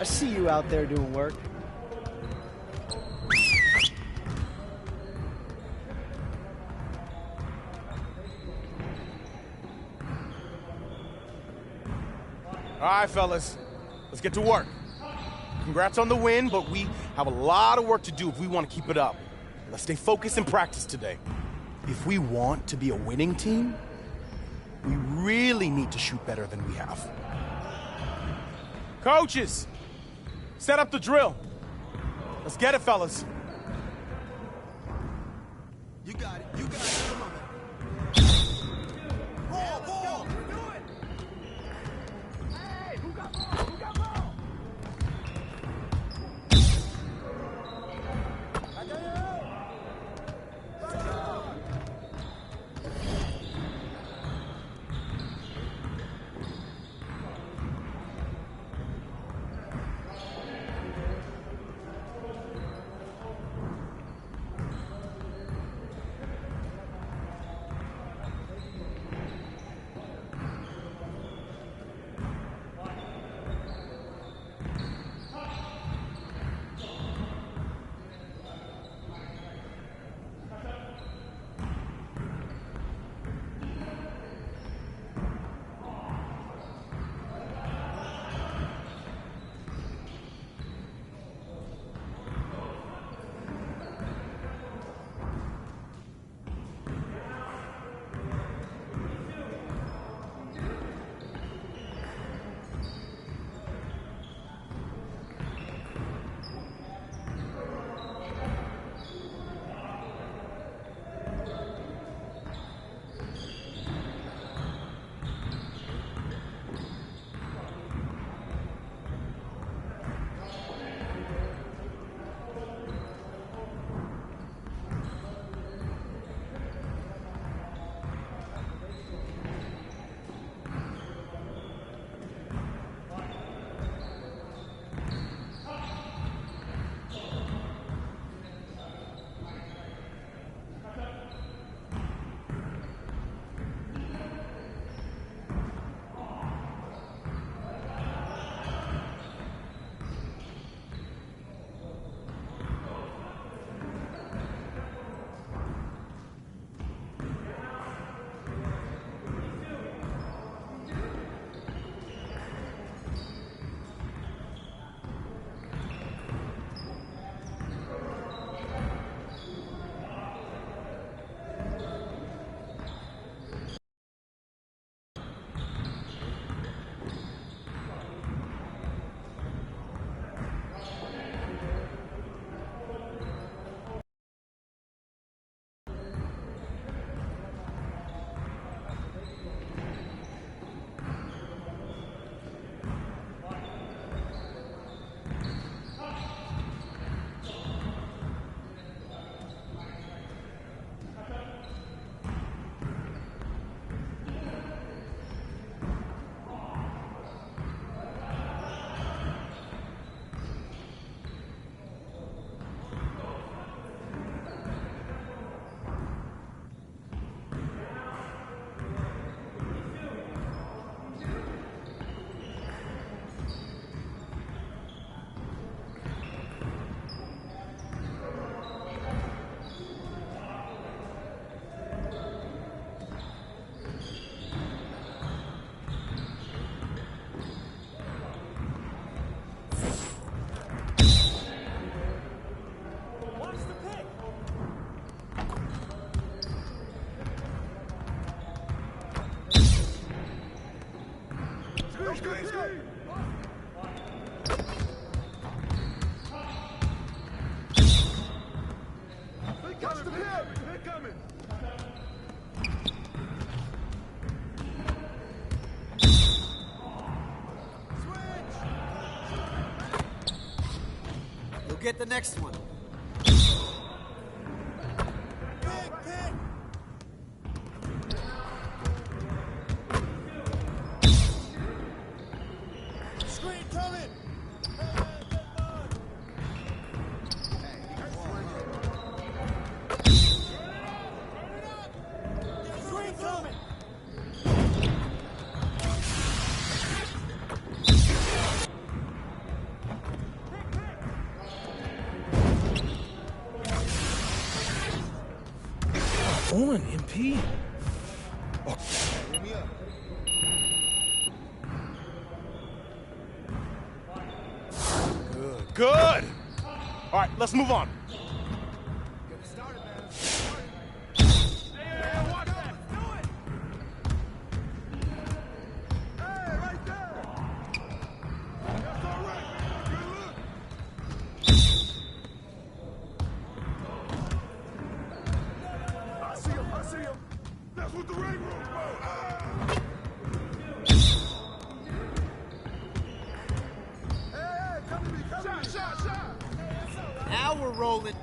I see you out there doing work. All right, fellas, let's get to work. Congrats on the win, but we have a lot of work to do if we want to keep it up. Let's stay focused and practice today. If we want to be a winning team, we really need to shoot better than we have. Coaches, set up the drill. Let's get it, fellas. You got it. You got it. Come on. Ball, ball. Do it. Hey, who got ball? Who got ball? Get the next one. Screen coming. Screen coming. team. Good. All right, let's move on. Now we're rolling.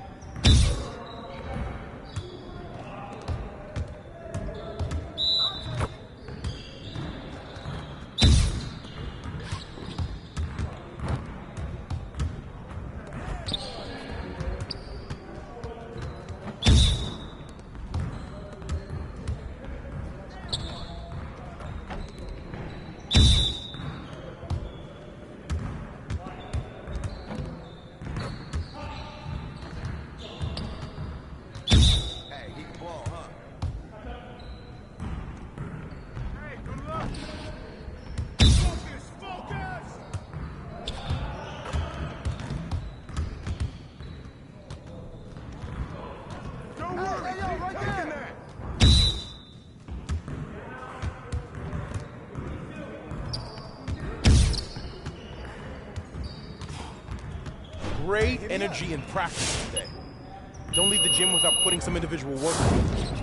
Great energy in practice today. Don't leave the gym without putting some individual work in.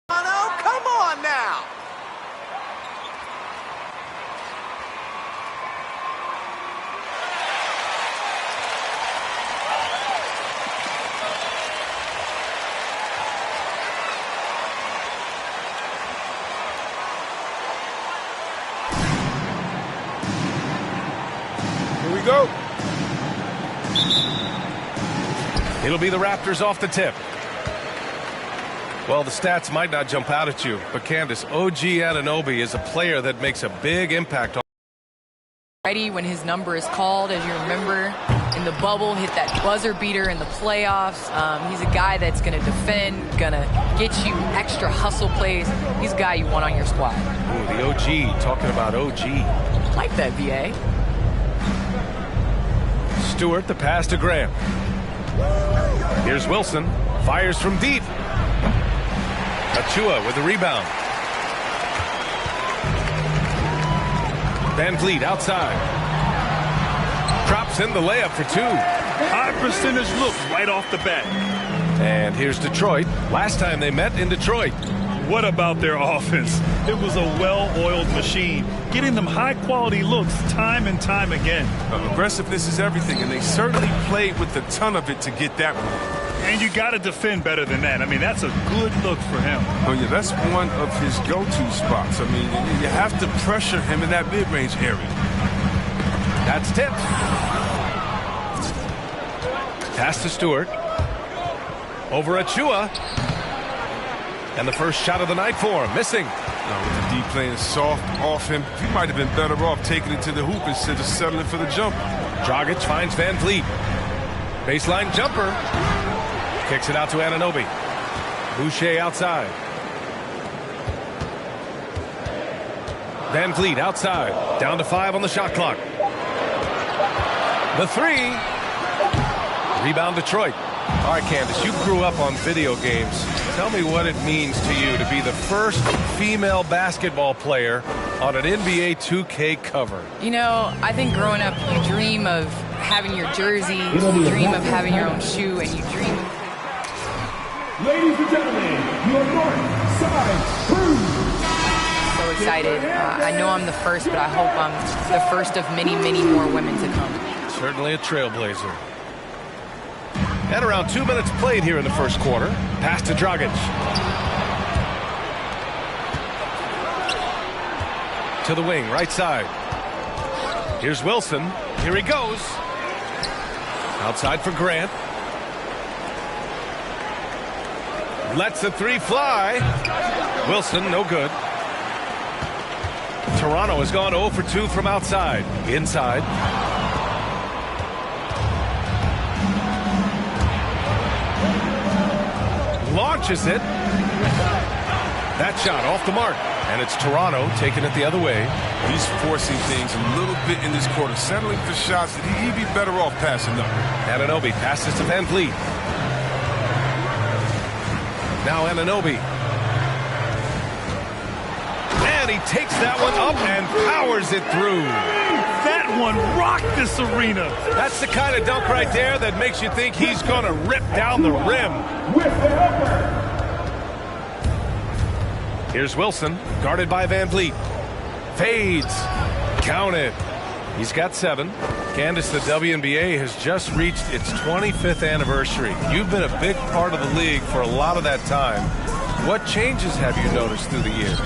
Come on now! Here we go. It'll be the Raptors off the tip. Well, the stats might not jump out at you, but Candace, OG Anunoby is a player that makes a big impact on. Ready when his number is called, as you remember, in the bubble, hit that buzzer beater in the playoffs. He's a guy that's going to defend, going to get you extra hustle plays. He's a guy you want on your squad. Ooh, the OG, talking about OG. Like that, VA. Stewart, the pass to Graham. Here's Wilson, fires from deep. Achua with the rebound. Van Vliet outside. Drops in the layup for two. High percentage look right off the bat. And here's Detroit. Last time they met in Detroit. What about their offense? It was a well-oiled machine, getting them high-quality looks time and time again. Aggressiveness is everything, and they certainly played with a ton of it to get that one. And you got to defend better than that. I mean, that's a good look for him. Oh, yeah, that's one of his go-to spots. I mean, you have to pressure him in that mid-range area. That's tipped. Pass to Stewart. Over Achua. And the first shot of the night for him. Missing. No, with the D playing soft off him, he might have been better off taking it to the hoop instead of settling for the jumper. Dragic finds Van Vliet. Baseline jumper. Kicks it out to Anunoby. Boucher outside. Van Vliet outside. Down to 5 on the shot clock. The 3. Rebound Detroit. All right, Candace, you grew up on video games. Tell me what it means to you to be the first female basketball player on an NBA 2K cover. You know, I think growing up, you dream of having your jersey, you dream of having your own shoe, and you dream. Ladies and gentlemen, your North Side Crew. So excited. I know I'm the first, but I hope I'm the first of many, many more women to come. Certainly a trailblazer. And around 2 minutes played here in the first quarter. Pass to Dragic. To the wing, right side. Here's Wilson. Here he goes. Outside for Grant. Lets the 3 fly. Wilson, no good. Toronto has gone 0 for 2 from outside. Inside. Launches it. That shot off the mark. And it's Toronto taking it the other way. He's forcing things a little bit in this quarter, settling for shots that he'd be better off passing up. Anunoby passes to Van Vliet. Now Anunoby. And he takes that one up and powers it through. That one rocked this arena. That's the kind of dunk right there that makes you think he's going to rip down the rim. With the helper. Here's Wilson, guarded by Van Vliet. Fades. Count it. He's got 7. Candace, the WNBA has just reached its 25th anniversary. You've been a big part of the league for a lot of that time. What changes have you noticed through the years?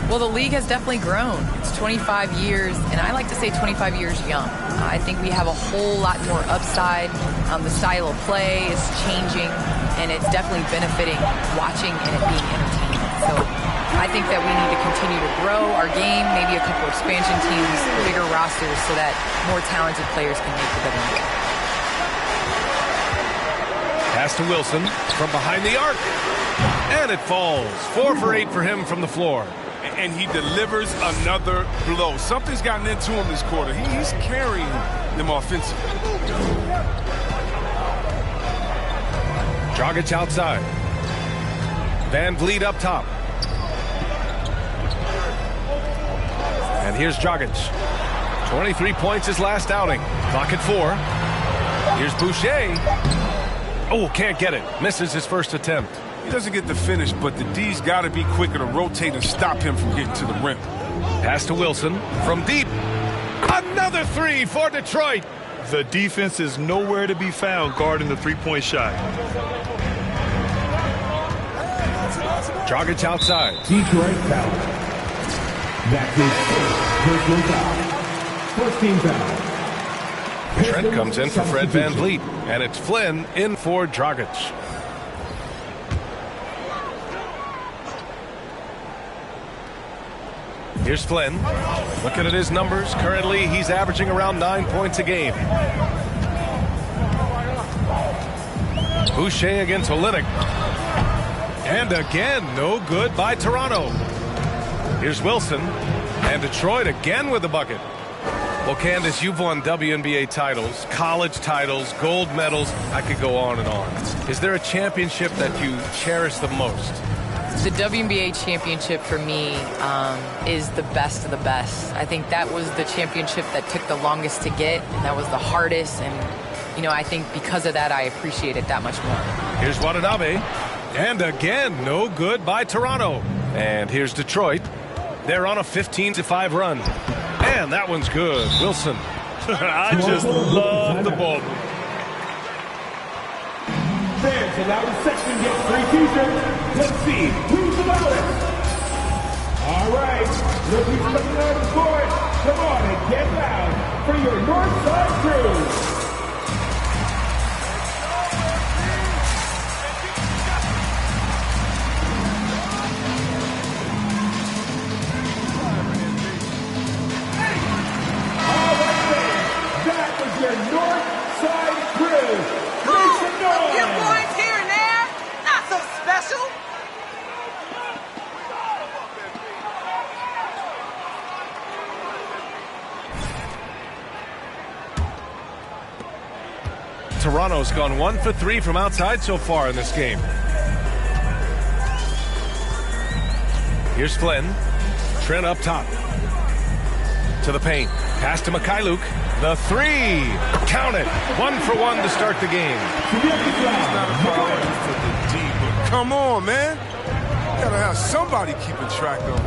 Well, the league has definitely grown. It's 25 years, and I like to say 25 years young. I think we have a whole lot more upside. The style of play is changing, and it's definitely benefiting watching and it being entertaining. So I think that we need to continue to grow our game, maybe a couple expansion teams, bigger rosters, so that more talented players can make the WNBA. Pass to Wilson from behind the arc. And it falls. 4 for 8 for him from the floor. And he delivers another blow. Something's gotten into him this quarter. He's carrying them offensively. Dragic outside. Van Vliet up top. And here's Dragic. 23 points his last outing. Clock at 4. Here's Boucher. Oh, can't get it. Misses his first attempt. He doesn't get the finish, but the D's got to be quicker to rotate and stop him from getting to the rim. Pass to Wilson from deep. Another 3 for Detroit. The defense is nowhere to be found guarding the three-point shot. Dragic outside. Detroit foul. That's his first team foul. Trent comes in for Fred Van Vliet, and it's Flynn in for Dragic. Here's Flynn. Looking at his numbers, currently he's averaging around 9 points a game. Boucher against Olynyk. And again, no good by Toronto. Here's Wilson. And Detroit again with the bucket. Well, Candace, you've won WNBA titles, college titles, gold medals. I could go on and on. Is there a championship that you cherish the most? The WNBA championship for me is the best of the best. I think that was the championship that took the longest to get, and that was the hardest. And, you know, I think because of that, I appreciate it that much more. Here's Watanabe. And again, no good by Toronto. And here's Detroit. They're on a 15-5 run. And that one's good. Wilson. I just love the ball. Fans allowed to section get free t-shirts. Let's see who's the loudest. All right, rookies coming out of the court. Come on and get loud for your Northside crew. Your Northside crew. Make some noise. A few points here and there. Not so special. Toronto's gone 1 for 3 from outside so far in this game. Here's Flynn. Trent up top. To the paint. Pass to Mikhailuk. The three. Count it. 1 for 1 to start the game. Come on, man. You gotta have somebody keeping track of it.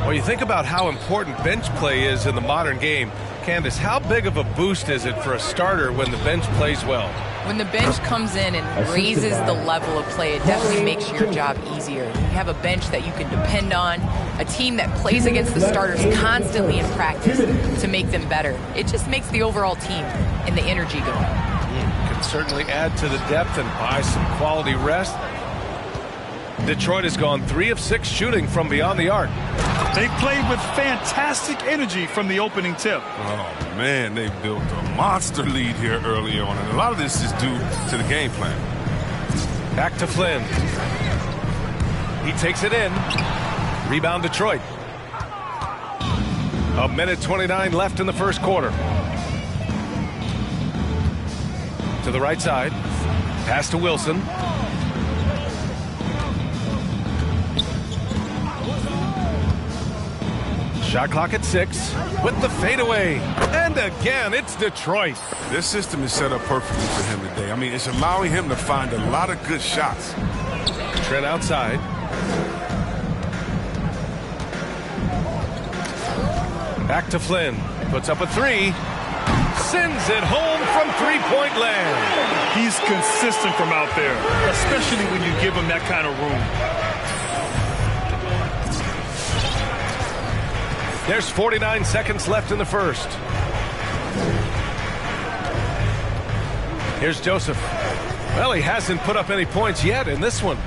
Well, you think about how important bench play is in the modern game. Candace, how big of a boost is it for a starter when the bench plays well? When the bench comes in and raises the level of play, it definitely makes your job easier. You have a bench that you can depend on, a team that plays against the starters constantly in practice to make them better. It just makes the overall team and the energy go up. Can certainly add to the depth and buy some quality rest. Detroit has gone 3 of 6 shooting from beyond the arc. They played with fantastic energy from the opening tip. Oh, man, they built a monster lead here early on, and a lot of this is due to the game plan. Back to Flynn. He takes it in. Rebound Detroit. 1:29 left in the first quarter. To the right side. Pass to Wilson. Shot clock at 6 with the fadeaway. And again, it's Detroit. This system is set up perfectly for him today. I mean, it's allowing him to find a lot of good shots. Trent outside. Back to Flynn. Puts up a 3. Sends it home from three-point land. He's consistent from out there, especially when you give him that kind of room. There's 49 seconds left in the first. Here's Joseph. Well, he hasn't put up any points yet in this one.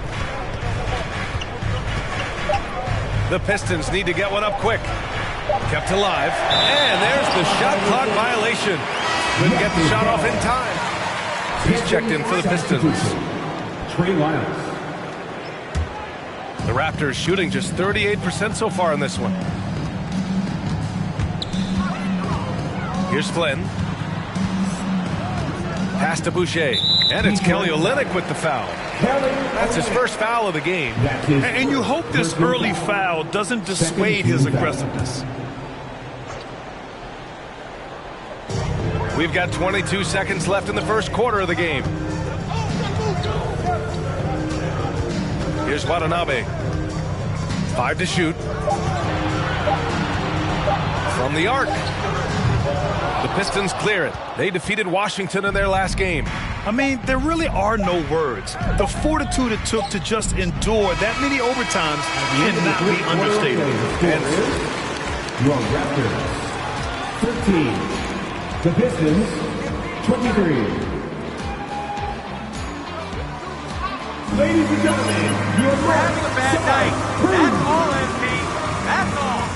The Pistons need to get one up quick. Kept alive. And there's the shot clock violation. Couldn't get the shot off in time. He's checked in for the Pistons. Trey Lyles. The Raptors shooting just 38% so far in this one. Here's Flynn. Pass to Boucher. And it's Kelly Olynyk with the foul. That's his first foul of the game. And you hope this early foul doesn't dissuade his aggressiveness. We've got 22 seconds left in the first quarter of the game. Here's Watanabe. 5 to shoot. From the arc. The Pistons clear it. They defeated Washington in their last game. I mean, there really are no words. The fortitude it took to just endure that many overtimes cannot be understated. Your Raptors 13. The Pistons 23. Ladies and gentlemen, you're having a bad night. That's all, MP. That's all.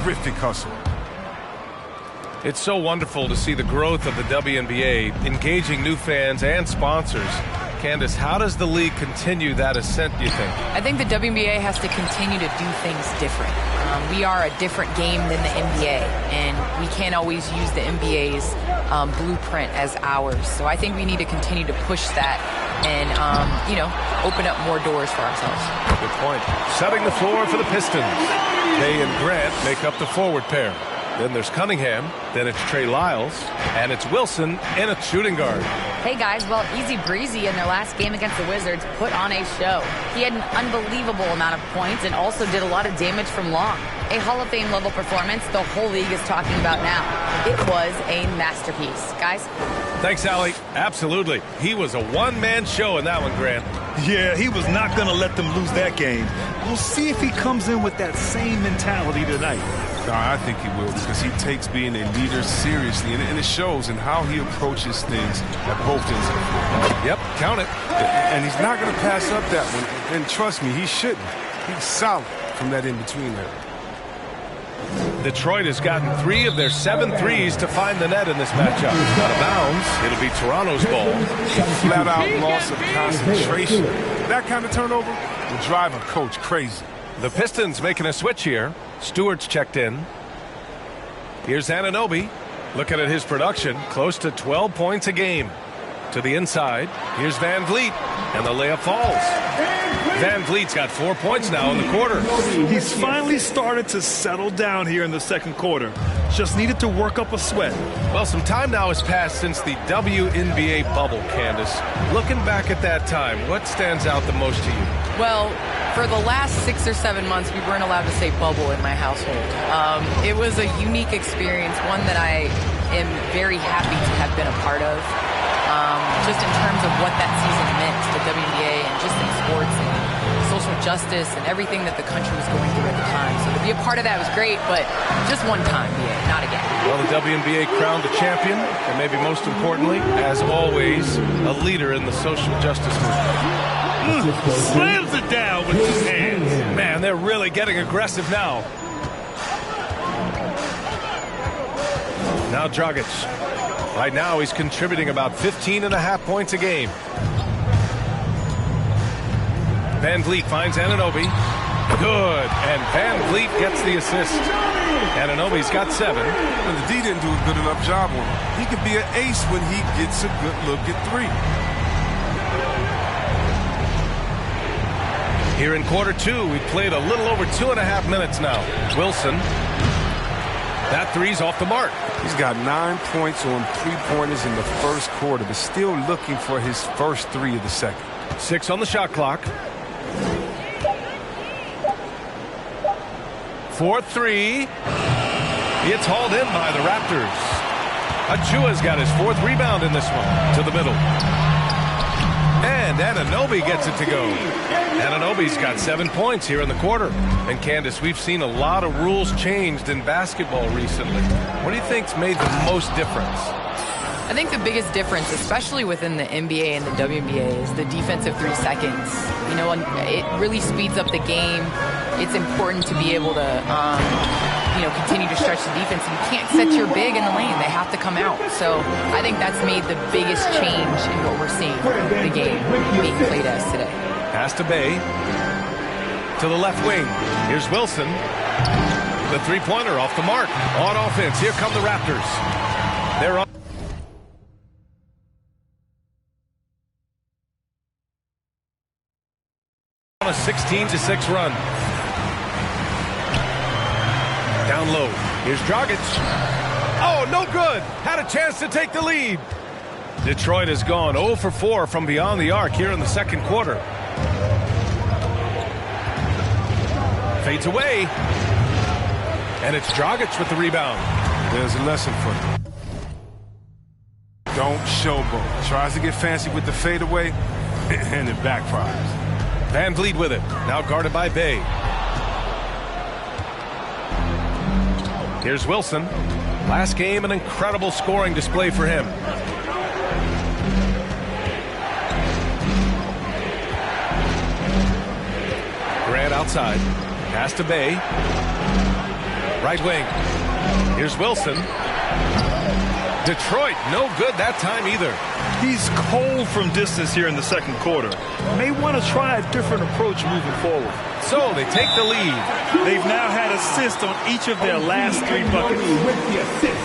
terrific hustle. It's so wonderful to see the growth of the WNBA, engaging new fans and sponsors. Candace, how does the league continue that ascent, do you think? I think the WNBA has to continue to do things different. We are a different game than the NBA, and we can't always use the NBA's blueprint as ours. So I think we need to continue to push that and, open up more doors for ourselves. Good point. Setting the floor for the Pistons. They and Grant make up the forward pair. Then there's Cunningham, then it's Trey Lyles, and it's Wilson in a shooting guard. Hey guys, well, Easy Breezy in their last game against the Wizards put on a show. He had an unbelievable amount of points and also did a lot of damage from long. A Hall of Fame level performance the whole league is talking about now. It was a masterpiece. Guys? Thanks, Allie. Absolutely. He was a one-man show in that one, Grant. Yeah, he was not going to let them lose that game. We'll see if he comes in with that same mentality tonight. No, I think he will, because he takes being a leader seriously, and it shows in how he approaches things at both ends of the floor. Yep, count it. And he's not going to pass up that one, and trust me, he shouldn't. He's solid from that in-between there. Detroit has gotten 3 of their 7 threes to find the net in this matchup. Out of bounds, it'll be Toronto's ball. Flat-out loss of concentration. That kind of turnover will drive a coach crazy. The Pistons making a switch here. Stewart's checked in. Here's Anunoby. Looking at his production, close to 12 points a game. To the inside, here's Van Vliet, and the layup falls. Van Vliet's got 4 points now in the quarter. He's finally started to settle down here in the second quarter. Just needed to work up a sweat. Well, some time now has passed since the WNBA bubble, Candace. Looking back at that time, what stands out the most to you? Well, for the last 6 or 7 months, we weren't allowed to say bubble in my household. It was a unique experience, one that I am very happy to have been a part of. Just in terms of what that season meant to the WNBA and just in sports and social justice and everything that the country was going through at the time. So to be a part of that was great, but just one time, not again. Well, the WNBA crowned a champion, and maybe most importantly, as always, a leader in the social justice movement. Slams it down with his hands. Man, they're really getting aggressive now. Now Dragic. Right now, he's contributing about 15.5 points a game. Van Vliet finds Anunoby. Good. And Van Vliet gets the assist. Anunoby's got 7. And the D didn't do a good enough job on him. He could be an ace when he gets a good look at 3. Here in quarter 2, we've played a little over 2.5 minutes now. Wilson. That 3's off the mark. He's got 9 points on 3-pointers in the first quarter, but still looking for his first 3 of the second. 6 on the shot clock. 4-3. It's hauled in by the Raptors. Achua's got his 4th rebound in this one. To the middle. And Anunoby gets it to go. Anunoby's got 7 points here in the quarter. And Candace, we've seen a lot of rules changed in basketball recently. What do you think's made the most difference? I think the biggest difference, especially within the NBA and the WNBA, is the defensive 3 seconds. You know, it really speeds up the game. It's important to be able to, continue to stretch the defense. You can't set your big in the lane. They have to come out. So I think that's made the biggest change in what we're seeing the game being played as today. Pass to Bay. To the left wing. Here's Wilson. The 3-pointer off the mark. On offense, here come the Raptors. They're on a 16-6 run. Down low. Here's Dragic. Oh, no good. Had a chance to take the lead. Detroit has gone 0 for 4 from beyond the arc here in the second quarter. Fades away. And it's Dragic with the rebound. There's a lesson for him. Don't showboat. Tries to get fancy with the fadeaway, and it backfires. Van Vliet with it. Now guarded by Bay. Here's Wilson. Last game, an incredible scoring display for him. Grant outside. Pass to Bay. Right wing. Here's Wilson. Detroit, no good that time either. He's cold from distance here in the second quarter. May want to try a different approach moving forward. So they take the lead. They've now had assists on each of their last 3 buckets. With the assist.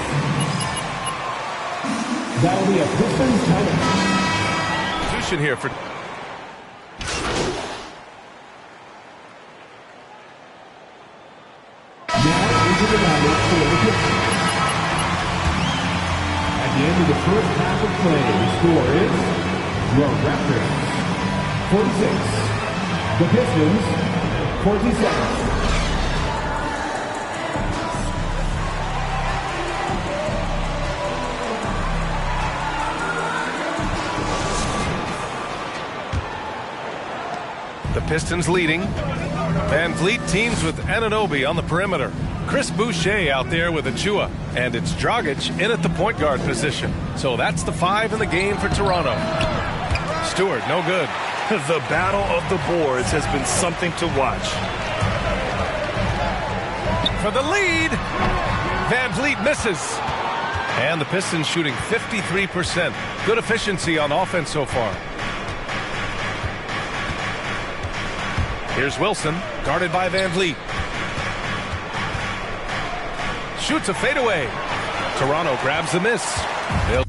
That'll be a Pistons timeout. Substitution here for... Now into the lineup for the Pistons. At the end of the first half of play, the score is your Raptors 46. The Pistons 47. The Pistons leading. Van Vliet teams with Anunoby on the perimeter. Chris Boucher out there with Achua. And it's Dragic in at the point guard position. So that's the 5 in the game for Toronto. Stewart, no good. The battle of the boards has been something to watch. For the lead. Van Vliet misses. And the Pistons shooting 53%. Good efficiency on offense so far. Here's Wilson, guarded by Van Vliet. Shoots a fadeaway. Toronto grabs the miss. They'll